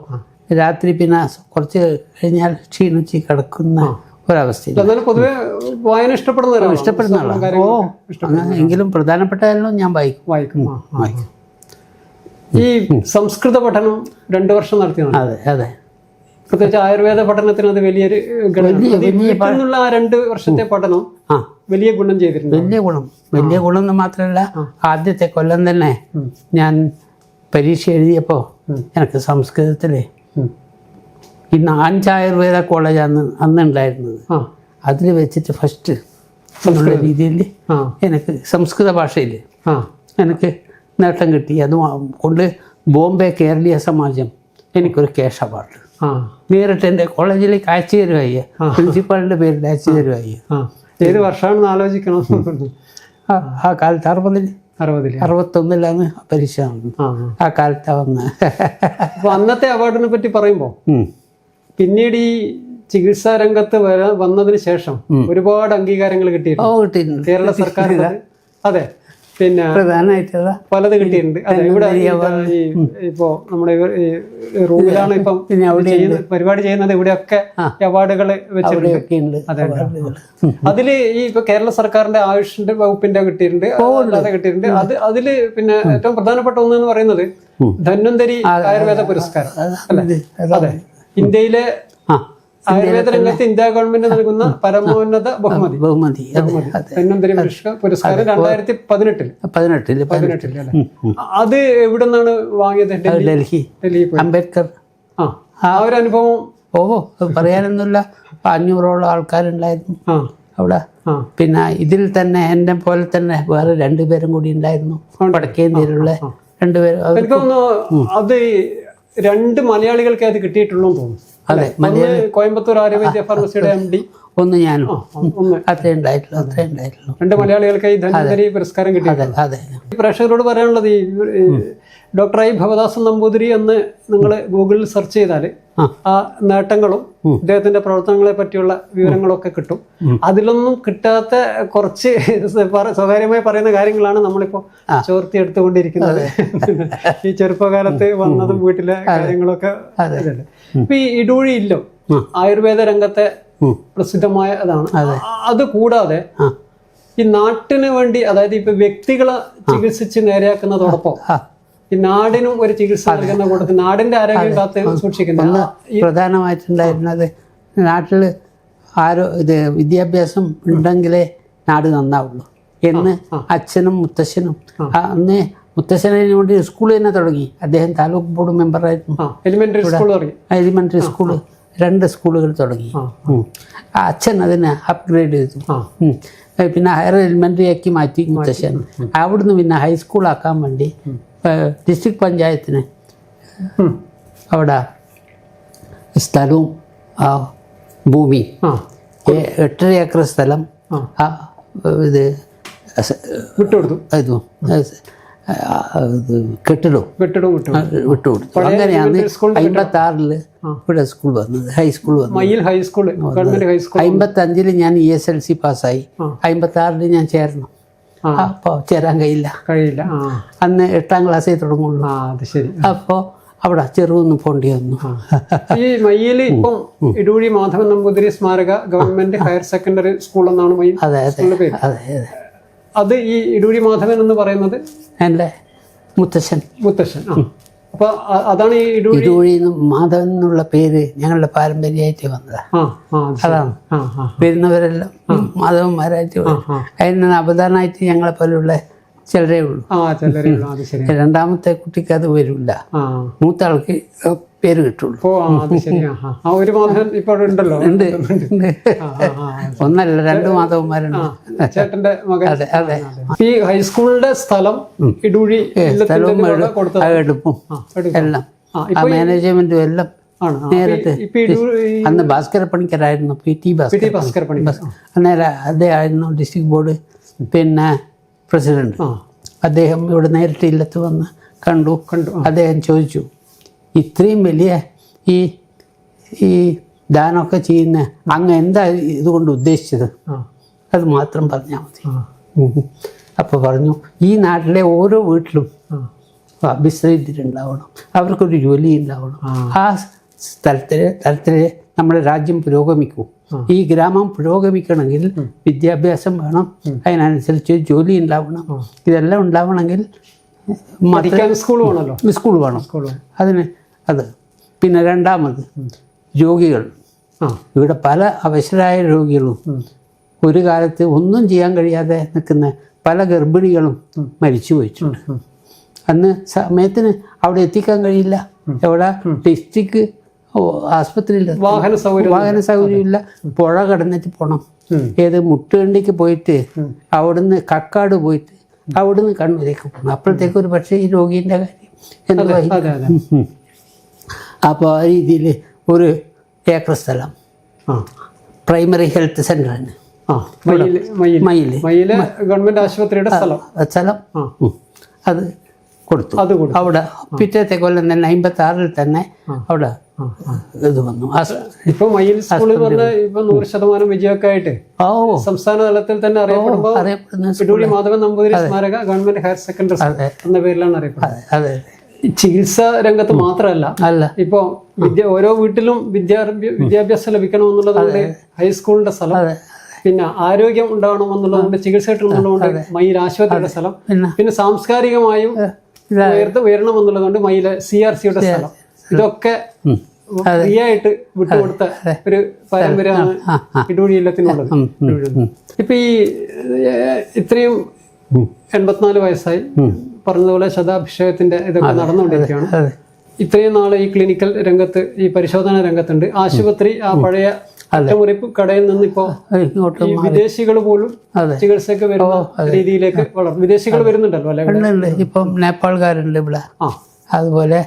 രാത്രി പിന്നെ കുറച്ച് കഴിഞ്ഞാൽ ക്ഷീണിച്ച് കിടക്കുന്ന ഒരവസ്ഥയിൽ പൊതുവെ വായന ഇഷ്ടപ്പെടുന്ന ആളാണ്. എങ്കിലും പ്രധാനപ്പെട്ടായാലും ഞാൻ വായിക്കും. ഈ സംസ്കൃത പഠനം 2 വർഷം നടത്തിയാണ്. അതെ. പ്രത്യേകിച്ച് ആയുർവേദ പഠനത്തിന് അത് വലിയൊരു ഗുണമുള്ള ആ 2 വർഷത്തെ പഠനം വലിയ ഗുണം ചെയ്തിട്ടുണ്ട്. വലിയ ഗുണം എന്ന് മാത്രമല്ല, ആദ്യത്തെ കൊല്ലം തന്നെ ഞാൻ പരീക്ഷ എഴുതിയപ്പോൾ എനിക്ക് സംസ്കൃതത്തില് ഇന്ന് 5 ആയുർവേദ കോളേജാണ് അന്ന് ഉണ്ടായിരുന്നത്. അതിൽ വെച്ചിട്ട് ഫസ്റ്റ് എന്നുള്ള രീതിയിൽ എനിക്ക് സംസ്കൃത ഭാഷയിൽ എനിക്ക് നേട്ടം കിട്ടി. അതുകൊണ്ട് ബോംബെ കേരളീയ സമാജം എനിക്കൊരു ക്യാഷ് അവാർഡ് നേരിട്ട് എൻ്റെ കോളേജിലേക്ക് അയച്ചു തരുവായി. പ്രിൻസിപ്പാളിൻ്റെ പേരിൽ അയച്ചു തരുവായി. ഏത് വർഷമാണെന്ന് ആലോചിക്കണം. ആ കാലത്ത് 61 പരീക്ഷ. ആ കാലത്ത് വന്ന് അന്നത്തെ അവാർഡിനെ പറ്റി പറയുമ്പോൾ പിന്നീട് ഈ ചികിത്സാ രംഗത്ത് വന്നതിന് ശേഷം ഒരുപാട് അംഗീകാരങ്ങൾ കിട്ടിയിട്ടുണ്ട് കേരള സർക്കാരിന്റെ. അതെ, പിന്നെ പലത് കിട്ടിയിട്ടുണ്ട്. അതെ, ഇവിടെ ഇപ്പോ നമ്മുടെ റൂമിലാണ് ഇപ്പം പരിപാടി ചെയ്യുന്നത്. ഇവിടെയൊക്കെ അവാർഡുകൾ വെച്ചിട്ടുണ്ട്. അതെ, അതില് ഈ ഇപ്പൊ കേരള സർക്കാരിന്റെ ആയുഷിന്റെ വകുപ്പിന്റെ കിട്ടിയിട്ടുണ്ട്, അല്ലാതെ കിട്ടിയിട്ടുണ്ട്. അതില് പിന്നെ ഏറ്റവും പ്രധാനപ്പെട്ട ഒന്നെന്ന് പറയുന്നത് ധന്വന്തരി ആയുർവേദ പുരസ്കാരം അല്ലെ? അതെ, ഇന്ത്യയിലെ ആയുർവേദ രംഗത്ത് ഇന്ത്യ ഗവൺമെന്റ് നൽകുന്ന പരമോന്നത ബഹുമതി ധന്വന്തരി പുരസ്കാരം 2018 അല്ലെ? അത് എവിടെ നിന്നാണ് വാങ്ങിയത്? ഡൽഹി അംബേദ്കർ. ആ ഒരു അനുഭവം പറയാനൊന്നുമില്ല. 500ഓളം ആൾക്കാരുണ്ടായിരുന്നു അവിടെ. പിന്നെ ഇതിൽ തന്നെ എന്നെ പോലെ തന്നെ വേറെ 2 പേരും കൂടി ഉണ്ടായിരുന്നു. വടക്കേന്ത്യയിലുള്ള 2 പേര്. എനിക്ക് തോന്നുന്നു അത് 2 മലയാളികൾക്ക് അത് കിട്ടിയിട്ടുള്ളൂ തോന്നുന്നു. അതെ, കോയമ്പത്തൂർ ആയുർവേദ ഫാർമസിയുടെ MD ഒന്ന് ഞാനും അത്രേ ഉണ്ടായിട്ടുള്ളൂ. 2 മലയാളികൾക്ക് ഈ ധന്വന്തരി പുരസ്കാരം കിട്ടിയിട്ടുണ്ട്. പ്രേക്ഷകരോട് പറയാനുള്ളത്, ഈ ഡോക്ടർ ഐ ഭവദാസൻ നമ്പൂതിരി എന്ന് നിങ്ങൾ ഗൂഗിളിൽ സെർച്ച് ചെയ്താൽ ആ നേട്ടങ്ങളും ഇദ്ദേഹത്തിന്റെ പ്രവർത്തനങ്ങളെ പറ്റിയുള്ള വിവരങ്ങളൊക്കെ കിട്ടും. അതിലൊന്നും കിട്ടാത്ത കുറച്ച് സ്വകാര്യമായി പറയുന്ന കാര്യങ്ങളാണ് നമ്മളിപ്പോ ചോർത്തിയെടുത്തുകൊണ്ടിരിക്കുന്നത്. ഈ ചെറുപ്പകാലത്ത് വന്നതും വീട്ടിലെ കാര്യങ്ങളൊക്കെ. ഇപ്പൊ ഈ ഇടൂഴി ഇല്ലം ആയുർവേദ രംഗത്തെ പ്രസിദ്ധമായ അതാണ്. അത് കൂടാതെ ഈ നാട്ടിന് വേണ്ടി, അതായത് ഇപ്പൊ വ്യക്തികളെ ചികിത്സിച്ച് നേരെയാക്കുന്നതോടൊപ്പം ഈ നാടിനും ഒരു ചികിത്സ നൽകുന്ന കൂട്ടത്തിൽ നാടിന്റെ ആരോഗ്യം കാത്ത് സൂക്ഷിക്കുന്ന പ്രധാനമായിട്ടുണ്ടായിരുന്നത് നാട്ടിൽ വിദ്യാഭ്യാസം ഉണ്ടെങ്കിലേ നാട് നന്നാവുള്ളൂ എന്ന് അച്ഛനും മുത്തശ്ശനും അന്ന് മുത്തശ്ശനു വേണ്ടി സ്കൂൾ തന്നെ തുടങ്ങി. അദ്ദേഹം താലൂക്ക് ബോർഡ് മെമ്പറായിരുന്നു. എലിമെന്ററി സ്കൂള് 2 സ്കൂളുകൾ തുടങ്ങി. അച്ഛൻ അതിനെ അപ്ഗ്രേഡ് ചെയ്തു. പിന്നെ ഹയർ എലിമെന്ററി ആക്കി മാറ്റി മുത്തശ്ശൻ. അവിടുന്ന് പിന്നെ ഹൈസ്കൂളാക്കാൻ വേണ്ടി ഡിസ്ട്രിക്ട് പഞ്ചായത്തിന് അവിടെ സ്ഥലവും ഭൂമി 8 ഏക്കർ സ്ഥലം ഇത് വിട്ടുകൊടുത്തു. കെട്ടിടവും വിട്ടുകൊടുത്തു. അങ്ങനെയാണ് 56 ഇവിടെ സ്കൂൾ വന്നത്, ഹൈസ്കൂൾ വന്നത്. 55 ഞാൻ ESLC പാസ്സായി. 56 ഞാൻ ചേർന്നു. അപ്പോൾ ചേരാൻ കഴിയില്ല. അന്ന് 8ാം ക്ലാസ്സിൽ തുടങ്ങുള്ളൂ. അപ്പോൾ അവിടെ ചെറുതൊന്നും പോണ്ടി വന്നു. ഈ മയ്യിൽ ഇപ്പം ഇടൂഴി മാധവൻ നമ്പൂതിരി സ്മാരക ഗവൺമെന്റ് ഹയർ സെക്കൻഡറി സ്കൂൾ എന്നാണ് പേര്. അത് ഈ ഇടൂഴി മാധവൻ എന്ന് പറയുന്നത് എൻ്റെ മുത്തശ്ശൻ. അപ്പൊ അതാണ് ഈ ഇടൂഴി മാധവൻ എന്നുള്ള പേര് ഞങ്ങളുടെ പാരമ്പര്യമായിട്ട് വന്നതാണ്. അതാണ് വരുന്നവരെല്ലാം മാധവന്മാരായിട്ട് അതിന് അപദാനമായിട്ട് ഞങ്ങളെ പോലെയുള്ള ചിലരേ ഉള്ളൂ. രണ്ടാമത്തെ കുട്ടിക്ക് അത് വരില്ല, മൂത്ത ആൾക്ക് പേര് കിട്ടുള്ളൂ. ഉണ്ട്. ഒന്നല്ല 2 മാധവന്മാരുണ്ട്. അതെ അതെ. ഈ ഹൈസ്കൂളിന്റെ സ്ഥലം ഇടൂഴി എടുപ്പും എല്ലാം മാനേജ്മെന്റും എല്ലാം നേരിട്ട്. അന്ന് ഭാസ്കര പണിക്കരായിരുന്നു, PT ഭാസ്കര പണിക്കർ. അന്നേരം അദ്ദേഹമായിരുന്നു ഡിസ്ട്രിക്ട് ബോർഡ് പിന്നെ പ്രസിഡന്റ്. അദ്ദേഹം ഇവിടെ നേരിട്ട് ഇല്ലത്ത് വന്ന് കണ്ടു. അദ്ദേഹം ചോദിച്ചു, ഇത്രയും വലിയ ഈ ദാനമൊക്കെ ചെയ്യുന്ന അങ്ങ് എന്താ ഇതുകൊണ്ട് ഉദ്ദേശിച്ചത്, അത് മാത്രം പറഞ്ഞാൽ മതി. അപ്പോൾ പറഞ്ഞു, ഈ നാട്ടിലെ ഓരോ വീട്ടിലും വിശ്രമിച്ചിട്ടുണ്ടാവണം, അവർക്കൊരു ജോലി ഉണ്ടാവണം. ആ തലത്തിൽ നമ്മുടെ രാജ്യം പുരോഗമിക്കും. ഈ ഗ്രാമം പുരോഗമിക്കണമെങ്കിൽ വിദ്യാഭ്യാസം വേണം, അതിനനുസരിച്ച് ജോലി ഉണ്ടാവണം. ഇതെല്ലാം ഉണ്ടാവണമെങ്കിൽ സ്കൂൾ വേണം. അതിന് പിന്നെ രണ്ടാമത് രോഗികൾ. ഇവിടെ പല അവശരായ രോഗികളും ഒരു കാലത്ത് ഒന്നും ചെയ്യാൻ കഴിയാതെ നിൽക്കുന്ന പല ഗർഭിണികളും മരിച്ചു പോയിട്ടുണ്ട്. അന്ന് സമയത്തിന് അവിടെ എത്തിക്കാൻ കഴിയില്ല. എവിടെ ഡിസ്ട്രിക്ട് ആസ്പത്രിയിൽ വാഹന സൗകര്യമില്ല. പുഴ കടന്നിട്ട് പോകണം. ഏത് മുട്ടുകണ്ടിക്ക് പോയിട്ട് അവിടുന്ന് കക്കാട് പോയിട്ട് അവിടുന്ന് കണ്ണൂരേക്ക് പോകണം. അപ്പോഴത്തേക്ക് ഒരു പക്ഷേ ഈ രോഗീൻ്റെ കാര്യം എന്താ. അപ്പോൾ ആ രീതിയിൽ ഒരു ഏക്കർ സ്ഥലം പ്രൈമറി ഹെൽത്ത് സെൻ്ററിന് മയ്യില് ഗവൺമെൻറ് ആശുപത്രിയുടെ സ്ഥലം അത് കൊടുത്തു. അവിടെ പിറ്റേത്തെ കൊല്ലം തന്നെ 56 തന്നെ അവിടെ ഇത് വന്നു. ഇപ്പൊ മയ്യിൽ സ്കൂളിൽ വന്ന് ഇപ്പൊ 100% വിജയമൊക്കെ ആയിട്ട് സംസ്ഥാന തലത്തിൽ തന്നെ അറിയപ്പെടുന്ന ഇടൂഴി മാധവൻ നമ്പൂതിരി സ്മാരക ഗവൺമെന്റ് ഹയർ സെക്കൻഡറി എന്ന പേരിലാണ് അറിയപ്പെടുന്നത്. ചികിത്സ രംഗത്ത് മാത്രമല്ല, ഇപ്പൊ ഓരോ വീട്ടിലും വിദ്യാഭ്യാസം ലഭിക്കണമെന്നുള്ളതുകൊണ്ട് ഹൈസ്കൂളിന്റെ സ്ഥലം, പിന്നെ ആരോഗ്യം ഉണ്ടാവണമെന്നുള്ളതുകൊണ്ട് ചികിത്സ കിട്ടണമെന്നുള്ളതുകൊണ്ട് മയ്യിൽ ആശുപത്രിയുടെ സ്ഥലം, പിന്നെ സാംസ്കാരികമായും ഉയരണമെന്നുള്ളതുകൊണ്ട് മയ്യിലെ CRCയുടെ സ്ഥലം, ഇതൊക്കെ ഫ്രീ ആയിട്ട് വിട്ടുകൊടുത്ത ഒരു പാരമ്പര്യമാണ് ഇടൂഴി ഇല്ലത്തിനുള്ളത്. ഇപ്പൊ ഈ ഇത്രയും 84 വയസ്സായി പറഞ്ഞതുപോലെ ശതാഭിഷേകത്തിന്റെ ഇതൊക്കെ നടന്നുകൊണ്ടിരിക്കുകയാണ്. ഇത്രയും നാളെ ഈ ക്ലിനിക്കൽ രംഗത്ത്, ഈ പരിശോധന രംഗത്തുണ്ട്. ആശുപത്രി ആ പഴയ ഒറ്റമുറിപ്പ് കടയിൽ നിന്ന് ഇപ്പോ വിദേശികൾ പോലും ചികിത്സക്ക് വരുന്ന രീതിയിലേക്ക് വളർന്നു. വിദേശികൾ വരുന്നുണ്ടല്ലോ അല്ലെ? ഇപ്പം നേപ്പാൾക്കാരുണ്ട് ഇവിടെ, അതുപോലെ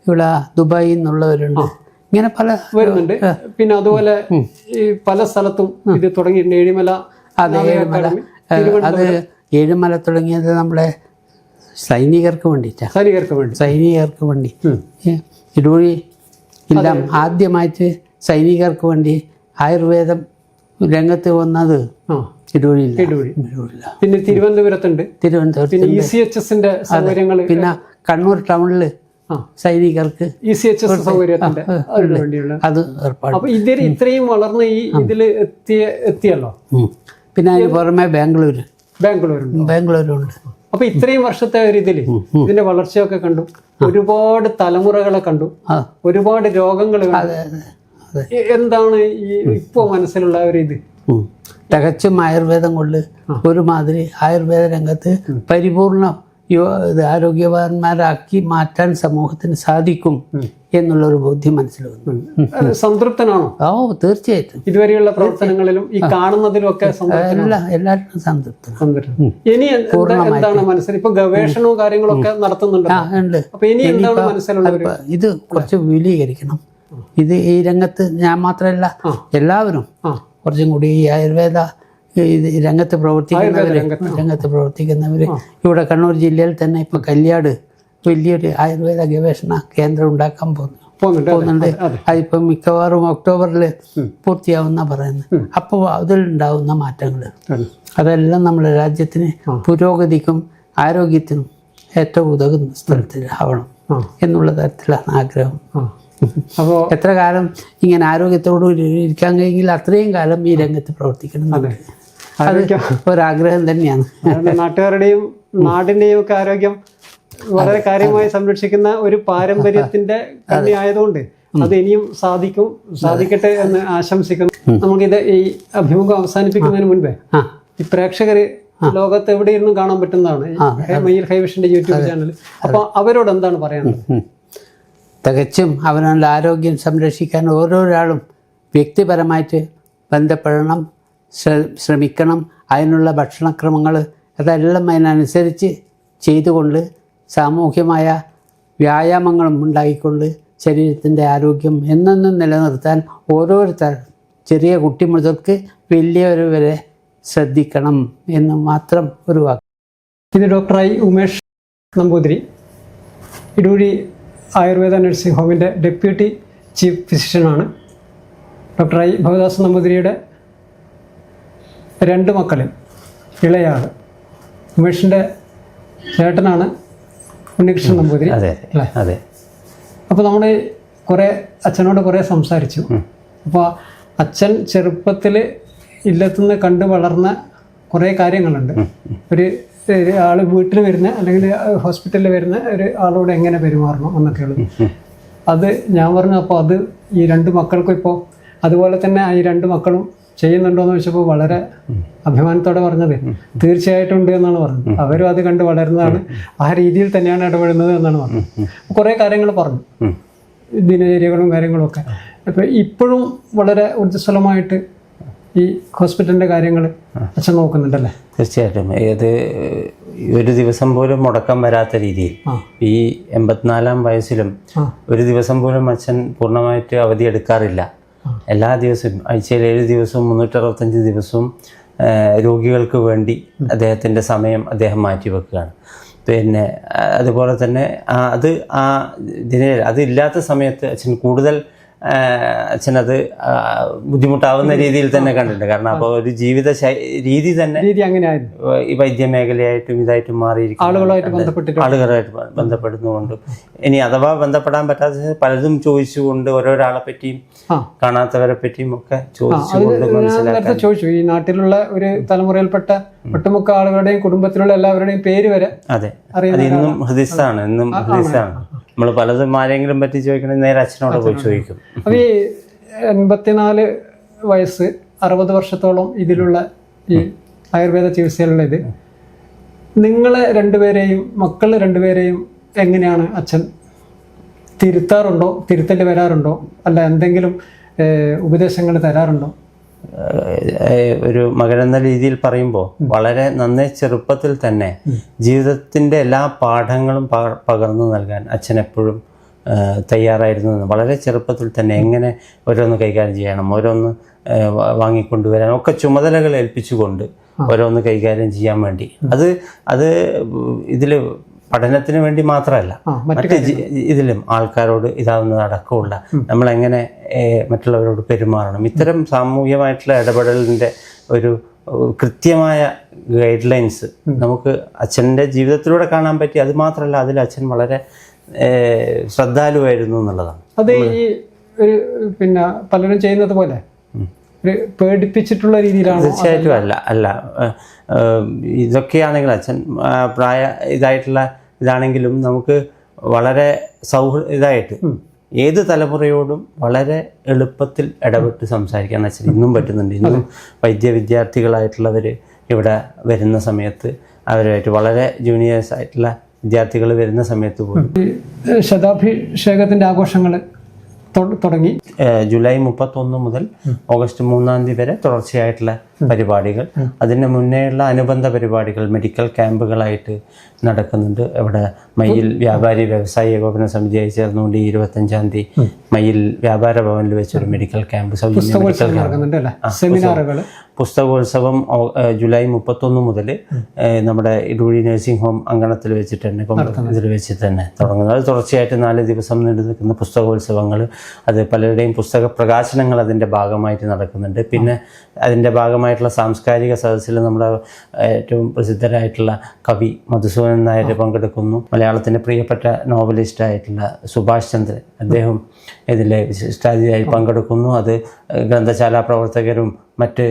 ഇവിടെ ദുബായിൽ നിന്നുള്ളവരുണ്ട്, ഇങ്ങനെ പല വരുന്നുണ്ട്. പിന്നെ അതുപോലെ ഈ പല സ്ഥലത്തും ഇത് തുടങ്ങിയിട്ടുണ്ട്. ഏഴിമല, അത് ഏഴിമല തുടങ്ങിയത് നമ്മളെ സൈനികർക്ക് വേണ്ടിയിട്ടാണ്. സൈനികർക്ക് വേണ്ടി ഇടൂഴി എല്ലാം ആദ്യമായിട്ട് സൈനികർക്ക് വേണ്ടി ആയുർവേദം രംഗത്ത് വന്നത് ഇടൂഴിയില്ല. പിന്നെ തിരുവനന്തപുരത്തുണ്ട്. പിന്നെ കണ്ണൂർ ടൗണില് സൈനികർക്ക് അത് ഏർപ്പാട്. അപ്പൊ ഇതിൽ ഇത്രയും വളർന്ന് ഈ ഇതിൽ എത്തിയല്ലോ. പിന്നെ അതിന് പുറമെ ബാംഗ്ലൂരുണ്ട്. അപ്പൊ ഇത്രയും വർഷത്തെ ഒരു ഇതില് ഇതിന്റെ വളർച്ചയൊക്കെ കണ്ടു, ഒരുപാട് തലമുറകളെ കണ്ടു, ഒരുപാട് രോഗങ്ങൾ കണ്ടു. എന്താണ് ഈ ഇപ്പോ മനസ്സിലുള്ള ഒരു ഇത്? തികച്ചും ആയുർവേദം കൊണ്ട് ഒരുമാതിരി ആയുർവേദ രംഗത്ത് പരിപൂർണ ആരോഗ്യവാന്മാരാക്കി മാറ്റാൻ സമൂഹത്തിന് സാധിക്കും എന്നുള്ളൊരു ബോധ്യം മനസ്സിൽ വന്നു. സംതൃപ്തനാണോ? ഓ, തീർച്ചയായിട്ടും. ഇതുവരെയുള്ള പ്രവർത്തനങ്ങളിലും ഈ കാണുന്നതിലും ഒക്കെ എല്ലാവർക്കും സംതൃപ്തം. ഇനി എന്താണ് മനസ്സിൽ ഇപ്പൊ ഗവേഷണവും കാര്യങ്ങളൊക്കെ നടത്തുന്നുണ്ട്. അപ്പൊ ഇനി എന്താണ് മനസ്സിലുള്ളത്? ഇത് കുറച്ച് വിപുലീകരിക്കണം. ഇത് ഈ രംഗത്ത് ഞാൻ മാത്രമല്ല, എല്ലാവരും കുറച്ചും കൂടി ഈ ആയുർവേദ രംഗത്ത് പ്രവർത്തിക്കുന്നവര് ഇവിടെ കണ്ണൂർ ജില്ലയിൽ തന്നെ ഇപ്പൊ കല്യാട് വലിയൊരു ആയുർവേദ ഗവേഷണ കേന്ദ്രം ഉണ്ടാക്കാൻ പോകുന്നുണ്ട്. അതിപ്പോ മിക്കവാറും ഒക്ടോബറിൽ പൂർത്തിയാവുന്ന പറയുന്നത്. അപ്പോൾ അതിലുണ്ടാവുന്ന മാറ്റങ്ങൾ അതെല്ലാം നമ്മുടെ രാജ്യത്തിന് പുരോഗതിക്കും ആരോഗ്യത്തിനും ഏറ്റവും ഉതകുന്ന സ്ഥലത്തിലാവണം എന്നുള്ള തരത്തിലാണ് ആഗ്രഹം. അപ്പോൾ എത്ര കാലം ഇങ്ങനെ ആരോഗ്യത്തോടു ഇരിക്കാൻ കഴിയെങ്കിൽ അത്രയും കാലം ഈ രംഗത്ത് പ്രവർത്തിക്കണം. അത് ഒരാഗ്രഹം തന്നെയാണ്. നാട്ടുകാരുടെയും നാടിന്റെയും ഒക്കെ ആരോഗ്യം വളരെ കാര്യമായി സംരക്ഷിക്കുന്ന ഒരു പാരമ്പര്യത്തിന്റെ കണ്ണി ആയതുകൊണ്ട് അത് ഇനിയും സാധിക്കട്ടെ എന്ന് ആശംസിക്കുന്നു. നമുക്കിത് ഈ അഭിമുഖം അവസാനിപ്പിക്കുന്നതിന് മുൻപേ ഈ പ്രേക്ഷകര് ലോകത്ത് എവിടെയിരുന്നും കാണാൻ പറ്റുന്നതാണ് മയിൽ ഹൈവിഷന്റെ യൂട്യൂബ് ചാനൽ. അപ്പൊ അവരോട് എന്താണ് പറയാനുള്ളത്? തികച്ചും അവനവൻ്റെ ആരോഗ്യം സംരക്ഷിക്കാൻ ഓരോരാളും വ്യക്തിപരമായിട്ട് ബന്ധപ്പെടണം, ശ്രമിക്കണം. അതിനുള്ള ഭക്ഷണക്രമങ്ങൾ അതെല്ലാം അതിനനുസരിച്ച് ചെയ്തുകൊണ്ട് സാമൂഹ്യമായ വ്യായാമങ്ങളും ഉണ്ടാക്കിക്കൊണ്ട് ശരീരത്തിൻ്റെ ആരോഗ്യം എന്നെന്നും നിലനിർത്താൻ ഓരോരുത്തർ ചെറിയ കുട്ടി മുതൽക്ക് വലിയവർ വരെ ശ്രദ്ധിക്കണം എന്ന് മാത്രം ഒരു വാക്ക്. ഇത് ഡോക്ടറായി ഉമേഷ് നമ്പൂതിരി, ഇടൂഴി ആയുർവേദ നഴ്സിംഗ് ഹോമിൻ്റെ ഡെപ്യൂട്ടി ചീഫ് ഫിസിഷ്യനാണ്. ഡോക്ടറായി ഭവദാസ് നമ്പൂതിരിയുടെ 2 മക്കളിൽ ഇളയാൾ ഉമേഷിൻ്റെ ചേട്ടനാണ് ഉണ്ണികൃഷ്ണൻ നമ്പൂതിരി അല്ലേ? അപ്പോൾ നമ്മൾ അച്ഛനോട് കുറേ സംസാരിച്ചു. അപ്പോൾ അച്ഛൻ ചെറുപ്പത്തിൽ ഇല്ലത്തുനിന്ന് കണ്ടു വളർന്ന കുറേ കാര്യങ്ങളുണ്ട്. ഒരു ആൾ വീട്ടിൽ വരുന്ന അല്ലെങ്കിൽ ഹോസ്പിറ്റലിൽ വരുന്ന ഒരു ആളോട് എങ്ങനെ പെരുമാറണം എന്നൊക്കെയുള്ളത് അത് ഞാൻ പറഞ്ഞു. അപ്പോൾ അത് ഈ 2 മക്കൾക്കും ഇപ്പോൾ അതുപോലെ തന്നെ ഈ 2 മക്കളും ചെയ്യുന്നുണ്ടോ എന്ന് ചോദിച്ചപ്പോൾ വളരെ അഭിമാനത്തോടെ പറഞ്ഞത് തീർച്ചയായിട്ടും ഉണ്ട് എന്നാണ് പറഞ്ഞത്. അവരും അത് കണ്ട് വളരുന്നതാണ്, ആ രീതിയിൽ തന്നെയാണ് ഇടപെടുന്നത് എന്നാണ് പറഞ്ഞത്. കുറേ കാര്യങ്ങൾ പറഞ്ഞു, ദിനചര്യകളും കാര്യങ്ങളും ഒക്കെ. അപ്പോൾ ഇപ്പോഴും വളരെ ഊർജ്ജസ്വലമായിട്ട് ഈ ഹോസ്പിറ്റലിൻ്റെ കാര്യങ്ങൾ അച്ഛൻ നോക്കുന്നുണ്ടല്ലേ? തീർച്ചയായിട്ടും. ഏത് ഒരു ദിവസം പോലും മുടക്കം വരാത്ത രീതിയിൽ ഈ 84-ാം വയസ്സിലും ഒരു ദിവസം പോലും അച്ഛൻ പൂർണ്ണമായിട്ട് അവധി എടുക്കാറില്ല. എല്ലാ ദിവസവും ആഴ്ചയിൽ 7 ദിവസവും 365 ദിവസവും രോഗികൾക്ക് വേണ്ടി അദ്ദേഹത്തിൻ്റെ സമയം അദ്ദേഹം മാറ്റിവെക്കുകയാണ്. പിന്നെ അതുപോലെ തന്നെ അതില്ലാത്ത സമയത്ത് അച്ഛൻ കൂടുതൽ അച്ഛനത് ബുദ്ധിമുട്ടാവുന്ന രീതിയിൽ തന്നെ കണ്ടിട്ടുണ്ട്. കാരണം അപ്പോൾ ഒരു ജീവിത രീതി തന്നെ ഈ വൈദ്യമേഖലയായിട്ടും ഇതായിട്ടും മാറിയിരിക്കും. ആളുകളായിട്ട് ബന്ധപ്പെടുന്നുകൊണ്ട് ഇനി അഥവാ ബന്ധപ്പെടാൻ പറ്റാത്ത പലതും ചോദിച്ചുകൊണ്ട് ഓരോരാളെ പറ്റിയും കാണാത്തവരെ പറ്റിയും ഒക്കെ ചോദിച്ചുകൊണ്ട് മനസ്സിലാക്കാൻ ചോദിച്ചു. ഈ നാട്ടിലുള്ള ഒരു തലമുറയിൽപ്പെട്ട ഒട്ടുമുക്ക ആളുകളുടെയും കുടുംബത്തിലുള്ള എല്ലാവരുടെയും പേര് വരെ അതെ അത് ഇന്നും ഹൃദിസ്ഥാണ്, ഇന്നും ഹൃദിസ്ഥാണ്. നമ്മൾ പലതും ആരെങ്കിലും പറ്റി ചോദിക്കണമെങ്കിൽ നേരെ അച്ഛനോട് പോയി ചോദിക്കും. അപ്പോൾ ഈ 84 വയസ്സ് 60 വർഷത്തോളം ഇതിലുള്ള ഈ ആയുർവേദ ചികിത്സയിലുള്ള ഇത് നിങ്ങളെ 2പേരെയും മക്കൾ 2പേരെയും എങ്ങനെയാണ് അച്ഛൻ തിരുത്താറുണ്ടോ? തിരുത്തൽ വരാറുണ്ടോ? അല്ല എന്തെങ്കിലും ഉപദേശങ്ങൾ തരാറുണ്ടോ? ഒരു മകനെന്ന രീതിയിൽ പറയുമ്പോൾ വളരെ നന്നേ ചെറുപ്പത്തിൽ തന്നെ ജീവിതത്തിൻ്റെ എല്ലാ പാഠങ്ങളും പകർന്നു നൽകാൻ അച്ഛൻ എപ്പോഴും തയ്യാറായിരുന്നു. വളരെ ചെറുപ്പത്തിൽ തന്നെ എങ്ങനെ ഓരോന്ന് കൈകാര്യം ചെയ്യണം, ഓരോന്ന് വാങ്ങിക്കൊണ്ടുവരാൻ ഒക്കെ ചുമതലകൾ ഏൽപ്പിച്ചുകൊണ്ട് ഓരോന്ന് കൈകാര്യം ചെയ്യാൻ വേണ്ടി അത് ഇതിൽ പഠനത്തിന് വേണ്ടി മാത്രമല്ല, മറ്റ് ഇതിലും ആൾക്കാരോട് ഇതാവുന്നത് അടക്കമുള്ള നമ്മളെങ്ങനെ മറ്റുള്ളവരോട് പെരുമാറണം, ഇത്തരം സാമൂഹികമായിട്ടുള്ള ഇടപെടലിൻ്റെ ഒരു കൃത്യമായ ഗൈഡ് ലൈൻസ് നമുക്ക് അച്ഛൻ്റെ ജീവിതത്തിലൂടെ കാണാൻ പറ്റി. അത് മാത്രമല്ല, അതിൽ അച്ഛൻ വളരെ ശ്രദ്ധാലുവായിരുന്നു എന്നുള്ളതാണ്. അത് ഈ ഒരു പലരും ചെയ്യുന്നത് പോലെ ഒരു പേടിപ്പിച്ചിട്ടുള്ള രീതിയിലാണ്? തീർച്ചയായിട്ടും അല്ല. ഇതൊക്കെയാണെങ്കിൽ അച്ഛൻ ഇതായിട്ടുള്ള ഇതാണെങ്കിലും നമുക്ക് വളരെ ഇതായിട്ട് ഏത് തലമുറയോടും വളരെ എളുപ്പത്തിൽ ഇടപെട്ട് സംസാരിക്കാൻ അച്ഛൻ ഇന്നും പറ്റുന്നുണ്ട്. ഇന്നും വിദ്യാർത്ഥികളായിട്ടുള്ളവർ ഇവിടെ വരുന്ന സമയത്ത് അവരുമായിട്ട് വളരെ ജൂനിയേഴ്സ് ആയിട്ടുള്ള വിദ്യാർത്ഥികൾ വരുന്ന സമയത്ത് പോലും ശതാഭിഷേകത്തിൻ്റെ ആഘോഷങ്ങൾ തുടങ്ങി. ജൂലൈ 31 മുതൽ ഓഗസ്റ്റ് 3 വരെ തുടർച്ചയായിട്ടുള്ള പരിപാടികൾ, അതിന് മുന്നേയുള്ള അനുബന്ധ പരിപാടികൾ മെഡിക്കൽ ക്യാമ്പുകളായിട്ട് നടക്കുന്നുണ്ട്. ഇവിടെ മയ്യിൽ വ്യാപാരി വ്യവസായി ഏകോപന സമിതിയായി ചേർന്നുകൊണ്ട് 25 മയ്യിൽ വ്യാപാര ഭവനിൽ വെച്ചൊരു മെഡിക്കൽ ക്യാമ്പ്, പുസ്തകോത്സവം ജൂലൈ 31 മുതൽ നമ്മുടെ ഇടൂഴി നഴ്സിംഗ് ഹോം അങ്കണത്തിൽ വെച്ചിട്ട് തന്നെ ഇതിൽ വെച്ചിട്ട് തന്നെ തുടങ്ങുന്നത്. അത് തുടർച്ചയായിട്ട് 4 ദിവസം നീണ്ടു നിൽക്കുന്ന പുസ്തകോത്സവങ്ങൾ, അത് പലരുടെയും പുസ്തക പ്രകാശനങ്ങൾ അതിൻ്റെ ഭാഗമായിട്ട് നടക്കുന്നുണ്ട്. പിന്നെ അതിൻ്റെ ഭാഗമായിട്ടുള്ള സാംസ്കാരിക സദസ്സിൽ നമ്മുടെ ഏറ്റവും പ്രസിദ്ധരായിട്ടുള്ള കവി മധുസൂദനൻ നായർ പങ്കെടുക്കുന്നു. മലയാളത്തിൻ്റെ പ്രിയപ്പെട്ട നോവലിസ്റ്റായിട്ടുള്ള സുഭാഷ് ചന്ദ്രൻ അദ്ദേഹം ഇതിലെ വിശിഷ്ടാതിഥിയായി പങ്കെടുക്കുന്നു. അത് ഗ്രന്ഥശാല പ്രവർത്തകരും മറ്റ്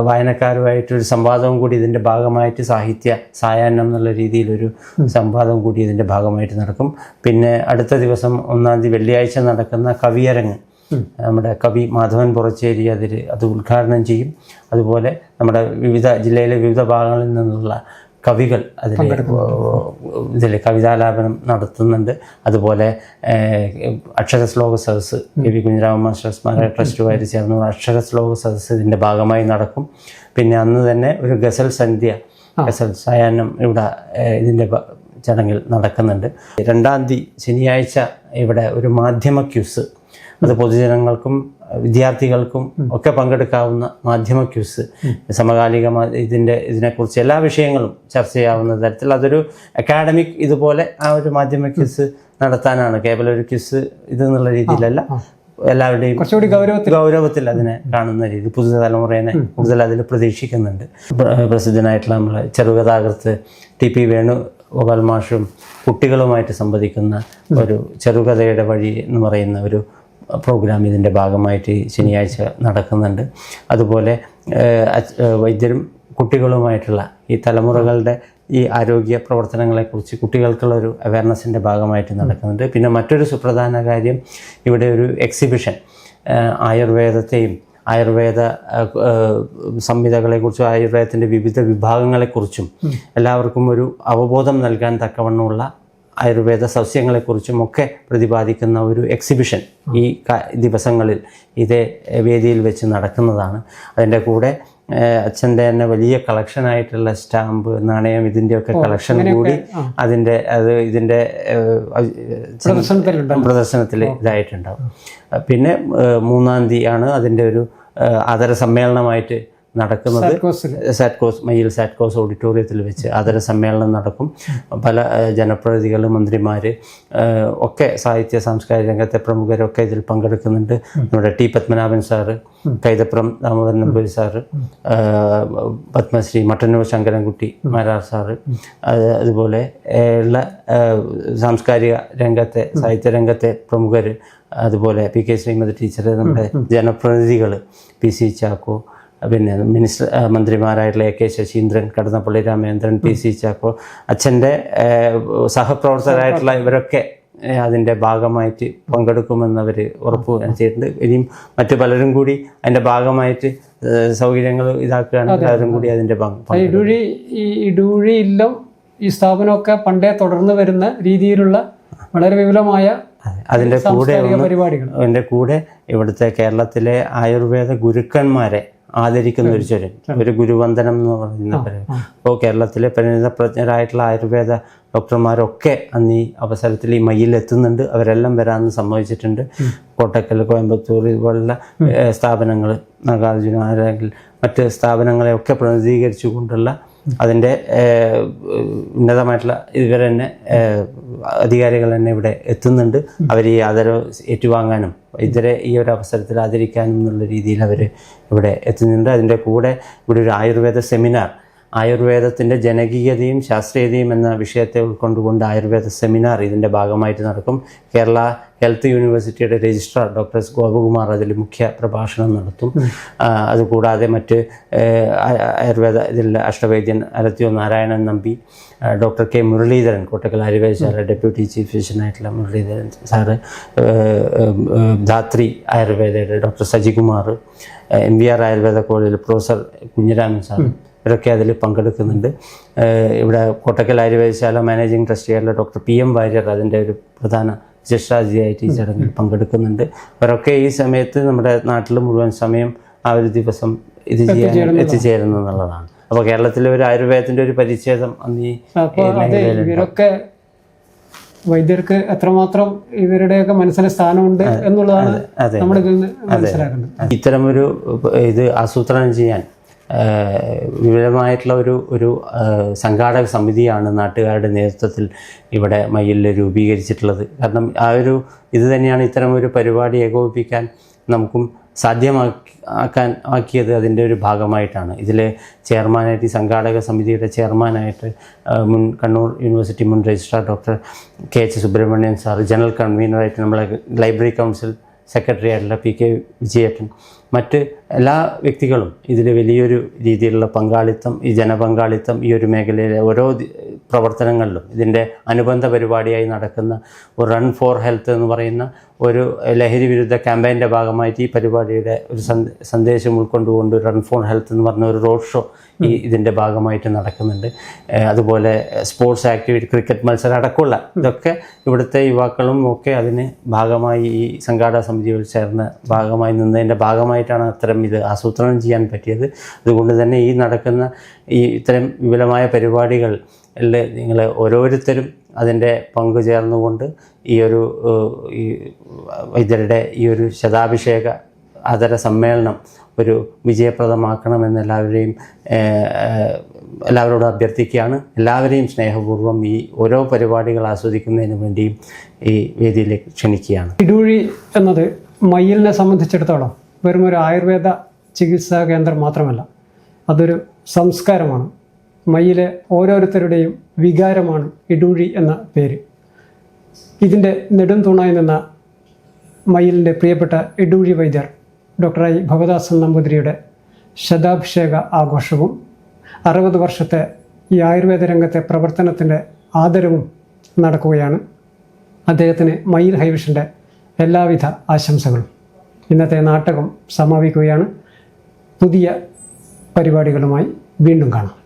വായനക്കാരുമായിട്ടൊരു സംവാദവും കൂടി ഇതിൻ്റെ ഭാഗമായിട്ട് സാഹിത്യ സായാഹ്നം എന്നുള്ള രീതിയിലൊരു സംവാദം കൂടി ഇതിൻ്റെ ഭാഗമായിട്ട് നടക്കും. പിന്നെ അടുത്ത ദിവസം 1 വെള്ളിയാഴ്ച നടക്കുന്ന കവിയരങ്ങ് നമ്മുടെ കവി മാധവൻ പുറച്ചേരി അത് ഉദ്ഘാടനം ചെയ്യും. അതുപോലെ നമ്മുടെ ജില്ലയിലെ വിവിധ ഭാഗങ്ങളിൽ നിന്നുള്ള കവികൾ ഇതിൽ കവിതാലാപനം നടത്തുന്നുണ്ട്. അതുപോലെ അക്ഷരശ്ലോക സദസ്സ് കെ.വി. കുഞ്ഞിരാമൻ മാസ്റ്റർ സ്മാരക ട്രസ്റ്റുമായിട്ട് ചേർന്ന് അക്ഷരശ്ലോക സദസ്സ് ഇതിൻ്റെ ഭാഗമായി നടക്കും. പിന്നെ അന്ന് തന്നെ ഒരു ഗസൽ സന്ധ്യ, ഗസൽ സായാഹ്നം ഇവിടെ ഇതിൻ്റെ ചടങ്ങിൽ നടക്കുന്നുണ്ട്. 2 തീയതി ശനിയാഴ്ച ഇവിടെ ഒരു മാധ്യമ ക്യൂസ്, അത് പൊതുജനങ്ങൾക്കും വിദ്യാർത്ഥികൾക്കും ഒക്കെ പങ്കെടുക്കാവുന്ന മാധ്യമ ക്യൂസ്, സമകാലിക ഇതിനെക്കുറിച്ച് എല്ലാ വിഷയങ്ങളും ചർച്ച ചെയ്യാവുന്ന തരത്തിൽ അതൊരു അക്കാഡമിക് ഇതുപോലെ ആ ഒരു മാധ്യമ ക്യൂസ് നടത്താനാണ്. കേവലം ഒരു ക്യൂസ് ഇതെന്നുള്ള രീതിയിലല്ല, എല്ലാവരുടെയും ഗൗരവത്തിൽ അതിനെ കാണുന്ന രീതി പുതുതലമുറയെ കൂടുതൽ അതിൽ പ്രതീക്ഷിക്കുന്നുണ്ട്. പ്രസിദ്ധനായിട്ടുള്ള നമ്മളെ ചെറുകഥാകൃത്ത് ടി.പി. വേണുഗോപാൽ മാഷും കുട്ടികളുമായിട്ട് സംവദിക്കുന്ന ഒരു ചെറുകഥയുടെ വഴി എന്ന് പറയുന്ന ഒരു പ്രോഗ്രാം ഇതിൻ്റെ ഭാഗമായിട്ട് ശനിയാഴ്ച നടക്കുന്നുണ്ട്. അതുപോലെ വൈദ്യരും കുട്ടികളുമായിട്ടുള്ള ഈ തലമുറകളുടെ ഈ ആരോഗ്യ പ്രവർത്തനങ്ങളെക്കുറിച്ച് കുട്ടികൾക്കുള്ളൊരു അവയർനെസ്സിൻ്റെ ഭാഗമായിട്ട് നടക്കുന്നുണ്ട്. പിന്നെ മറ്റൊരു സുപ്രധാന കാര്യം, ഇവിടെ ഒരു എക്സിബിഷൻ ആയുർവേദത്തെയും ആയുർവേദ സംഹിതകളെക്കുറിച്ചും ആയുർവേദത്തിൻ്റെ വിവിധ വിഭാഗങ്ങളെക്കുറിച്ചും എല്ലാവർക്കും ഒരു അവബോധം നൽകാൻ തക്കവണ്ണമുള്ള ആയുർവേദ സസ്യങ്ങളെക്കുറിച്ചും ഒക്കെ പ്രതിപാദിക്കുന്ന ഒരു എക്സിബിഷൻ ഈ ദിവസങ്ങളിൽ ഇതേ വേദിയിൽ വെച്ച് നടക്കുന്നതാണ്. അതിൻ്റെ കൂടെ അച്ഛൻ്റെ തന്നെ വലിയ കളക്ഷനായിട്ടുള്ള സ്റ്റാമ്പ്, നാണയം, ഇതിൻ്റെയൊക്കെ കളക്ഷൻ കൂടി ഇതിൻ്റെ പ്രദർശനത്തിൽ ഇതായിട്ടുണ്ടാവും. പിന്നെ 3 തീയതി ആണ് അതിൻ്റെ ഒരു ആദര സമ്മേളനമായിട്ട് നടക്കുന്നത്. മയ്യിൽ സാറ്റ്കോസ് ഓഡിറ്റോറിയത്തിൽ വെച്ച് ആദര സമ്മേളനം നടക്കും. പല ജനപ്രതിനിധികൾ, മന്ത്രിമാർ ഒക്കെ, സാഹിത്യ സാംസ്കാരിക രംഗത്തെ പ്രമുഖരൊക്കെ ഇതിൽ പങ്കെടുക്കുന്നുണ്ട്. നമ്മുടെ T Padmanabhan sir, Kaithapram Damodaran Namboothiri sir, Padmashri Mattannur Sankarankutty Marar sir, അതുപോലെ ഉള്ള സാംസ്കാരിക രംഗത്തെ സാഹിത്യ രംഗത്തെ പ്രമുഖർ, അതുപോലെ പി.കെ. ശ്രീമതി ടീച്ചർ, നമ്മുടെ ജനപ്രതിനിധികൾ പി.സി. ചാക്കോ, പിന്നെ മന്ത്രിമാരായിട്ടുള്ള എ.കെ. ശശീന്ദ്രൻ, കടന്നപ്പള്ളി രാമേന്ദ്രൻ, പി.സി. ചാക്കോ, അച്ഛൻ്റെ സഹപ്രവർത്തകരായിട്ടുള്ള ഇവരൊക്കെ അതിൻ്റെ ഭാഗമായിട്ട് പങ്കെടുക്കുമെന്നവർ ഉറപ്പ് ചെയ്തിട്ടുണ്ട്. ഇനിയും മറ്റു പലരും കൂടി അതിൻ്റെ ഭാഗമായിട്ട് സൗകര്യങ്ങൾ ഇതാക്കുകയാണെങ്കിൽ അവരും കൂടി അതിൻ്റെ ഇടൂഴി ഇല്ലം ഈ സ്ഥാപനമൊക്കെ പണ്ടേ തുടർന്ന് വരുന്ന രീതിയിലുള്ള വളരെ വിപുലമായ അതിൻ്റെ കൂടെ ഇവിടുത്തെ കേരളത്തിലെ ആയുർവേദ ഗുരുക്കന്മാരെ ആദരിക്കുന്ന ഒരു ചൊല്ലൻ, ഒരു ഗുരുവന്ദനം എന്ന് പറയുന്ന പരിപാടി. അപ്പോൾ കേരളത്തിലെ പരിണിതപ്രജ്ഞരായിട്ടുള്ള ആയുർവേദ ഡോക്ടർമാരൊക്കെ അന്ന് ഈ അവസരത്തിൽ ഈ മയ്യിൽ എത്തുന്നുണ്ട്. അവരെല്ലാം വരാമെന്ന് സമ്മതിച്ചിട്ടുണ്ട്. കോട്ടക്കൽ, കോയമ്പത്തൂർ ഇതുപോലുള്ള സ്ഥാപനങ്ങൾ, നാഗാർജുന അല്ലെങ്കിൽ മറ്റ് സ്ഥാപനങ്ങളെയൊക്കെ പ്രതിനിധീകരിച്ചു കൊണ്ടുള്ള അതിൻ്റെ ഉന്നതമായിട്ടുള്ള ഇവർ തന്നെ അധികാരികൾ തന്നെ ഇവിടെ എത്തുന്നുണ്ട്. അവർ ഈ ആദരവ് ഏറ്റുവാങ്ങാനും ഇതരെ ഈ ഒരു അവസരത്തിൽ ആദരിക്കാനും എന്നുള്ള രീതിയിൽ അവർ ഇവിടെ എത്തുന്നുണ്ട്. അതിൻ്റെ കൂടെ ഇവിടെ ഒരു ആയുർവേദ സെമിനാർ ആയുർവേദത്തിൻ്റെ ജനകീയതയും ശാസ്ത്രീയതയും എന്ന വിഷയത്തെ ഉൾക്കൊണ്ടുകൊണ്ട് ആയുർവേദ സെമിനാർ ഇതിൻ്റെ ഭാഗമായിട്ട് നടക്കും. കേരള ഹെൽത്ത് യൂണിവേഴ്സിറ്റിയുടെ രജിസ്ട്രാർ ഡോക്ടർ എസ് ഗോപകുമാർ അതിൽ മുഖ്യ പ്രഭാഷണം നടത്തും. അതുകൂടാതെ മറ്റ് ആയുർവേദ ഇതിലെ അഷ്ടവൈദ്യൻ അരത്യോ നാരായണൻ നമ്പി, ഡോക്ടർ കെ മുരളീധരൻ കോട്ടക്കൽ ആയുർവേദശാല ഡെപ്യൂട്ടി ചീഫ് ഫിസിഷ്യനായിട്ടുള്ള മുരളീധരൻ സാറ്, ധാത്രി ആയുർവേദയുടെ ഡോക്ടർ സജികുമാർ, MVR ആയുർവേദ കോളേജിൽ പ്രൊഫസർ കുഞ്ഞിരാമൻ സാർ, ഇവരൊക്കെ അതിൽ പങ്കെടുക്കുന്നുണ്ട്. ഇവിടെ കോട്ടക്കൽ ആയുർവേദശാല മാനേജിംഗ് ട്രസ്റ്റിയായിട്ടുള്ള ഡോക്ടർ PM വാര്യർ അതിൻ്റെ ഒരു പ്രധാന വിശിഷ്ടാതിഥിയായിട്ട് ഈ ചടങ്ങിൽ പങ്കെടുക്കുന്നുണ്ട്. അവരൊക്കെ ഈ സമയത്ത് നമ്മുടെ നാട്ടിൽ മുഴുവൻ സമയം ആ ഒരു ദിവസം ഇത് ചെയ്യാൻ എത്തിച്ചേരുന്നു എന്നുള്ളതാണ്. അപ്പോൾ കേരളത്തിലെ ഒരു ആയുർവേദത്തിൻ്റെ ഒരു പരിച്ഛേദം അന്ന് ഇവരൊക്കെ വൈദ്യർക്ക് എത്രമാത്രം ഇവരുടെയൊക്കെ മനസ്സിലെ സ്ഥാനമുണ്ട് എന്നുള്ളതാണ് നമ്മളിതിൽ നിന്ന് മനസ്സിലാക്കേണ്ടത്. ഇത്തരമൊരു ഇത് ആസൂത്രണം ചെയ്യാൻ വിപുലമായിട്ടുള്ള ഒരു സംഘാടക സമിതിയാണ് നാട്ടുകാരുടെ നേതൃത്വത്തിൽ ഇവിടെ മയ്യിലിൽ രൂപീകരിച്ചിട്ടുള്ളത്. കാരണം ആ ഒരു ഇത് തന്നെയാണ് ഇത്തരമൊരു പരിപാടി ഏകോപിപ്പിക്കാൻ നമുക്കും ആക്കിയത് അതിൻ്റെ ഒരു ഭാഗമായിട്ടാണ്. ഇതിൽ ചെയർമാനായിട്ട് ഈ സംഘാടക സമിതിയുടെ ചെയർമാനായിട്ട് കണ്ണൂർ യൂണിവേഴ്സിറ്റി മുൻ registrar doctor KH Subrahmanyan sir, general കൺവീനറായിട്ട് നമ്മളെ ലൈബ്രറി കൗൺസിൽ സെക്രട്ടറി ആയിട്ടുള്ള PK വിജയേട്ടൻ, മറ്റ് എല്ലാ വ്യക്തികളും ഇതിൽ വലിയൊരു രീതിയിലുള്ള പങ്കാളിത്തം, ഈ ജനപങ്കാളിത്തം ഈ ഒരു മേഖലയിലെ ഓരോ പ്രവർത്തനങ്ങളിലും ഇതിൻ്റെ അനുബന്ധ പരിപാടിയായി നടക്കുന്ന ഒരു റൺ ഫോർ ഹെൽത്ത് എന്ന് പറയുന്ന ഒരു ലഹരി വിരുദ്ധ ക്യാമ്പയിൻ്റെ ഭാഗമായിട്ട് ഈ പരിപാടിയുടെ ഒരു സന്ദേശം ഉൾക്കൊണ്ടുകൊണ്ട് റൺ ഫോർ ഹെൽത്ത് എന്ന് പറഞ്ഞ ഒരു റോഡ് ഷോ ഇതിൻ്റെ ഭാഗമായിട്ട് നടക്കുന്നുണ്ട്. അതുപോലെ സ്പോർട്സ് ആക്ടിവിറ്റി, ക്രിക്കറ്റ് മത്സരം അടക്കമുള്ള ഇതൊക്കെ ഇവിടുത്തെ യുവാക്കളും ഒക്കെ അതിന് ഭാഗമായി ഈ സംഘാടക സമിതിയിൽ ചേർന്ന് ഭാഗമായി നിന്നതിൻ്റെ ഭാഗമായിട്ടാണ് അത്തരം ഇത് ആസൂത്രണം ചെയ്യാൻ പറ്റിയത്. അതുകൊണ്ട് തന്നെ ഈ നടക്കുന്ന ഈ ഇത്തരം വിപുലമായ പരിപാടികൾ നിങ്ങൾ ഓരോരുത്തരും അതിൻ്റെ പങ്കു ചേർന്നുകൊണ്ട് ഈ ഒരു ഈ വൈദ്യരുടെ ഈ ഒരു ശതാഭിഷേക ആദര സമ്മേളനം ഒരു വിജയപ്രദമാക്കണമെന്ന് എല്ലാവരോടും അഭ്യർത്ഥിക്കുകയാണ്. എല്ലാവരെയും സ്നേഹപൂർവ്വം ഈ ഓരോ പരിപാടികൾ ആസ്വദിക്കുന്നതിന് വേണ്ടിയും ഈ വേദിയിലേക്ക് ക്ഷണിക്കുകയാണ്. ഇടൂഴി എന്നത് മയ്യിലിനെ സംബന്ധിച്ചിടത്തോളം വെറും ഒരു ആയുർവേദ ചികിത്സാ കേന്ദ്രം മാത്രമല്ല, അതൊരു സംസ്കാരമാണ്. മയ്യിലെ ഓരോരുത്തരുടെയും വികാരമാണ് ഇടൂഴി എന്ന പേര്. ഇതിൻ്റെ നെടും തൂണായി നിന്ന മയ്യിലിൻ്റെ പ്രിയപ്പെട്ട ഇടൂഴി വൈദ്യർ ഡോക്ടർ I ഭവദാസൻ നമ്പൂതിരിയുടെ ശതാഭിഷേക ആഘോഷവും 60 വർഷത്തെ ഈ ആയുർവേദ രംഗത്തെ പ്രവർത്തനത്തിൻ്റെ ആദരവും നടക്കുകയാണ്. അദ്ദേഹത്തിന് മയ്യിൽ ഹൈവിഷൻ്റെ എല്ലാവിധ ആശംസകളും. ഇന്നത്തെ നാടകം സമാപിക്കുകയാണ്. പുതിയ പരിപാടികളുമായി വീണ്ടും കാണാം.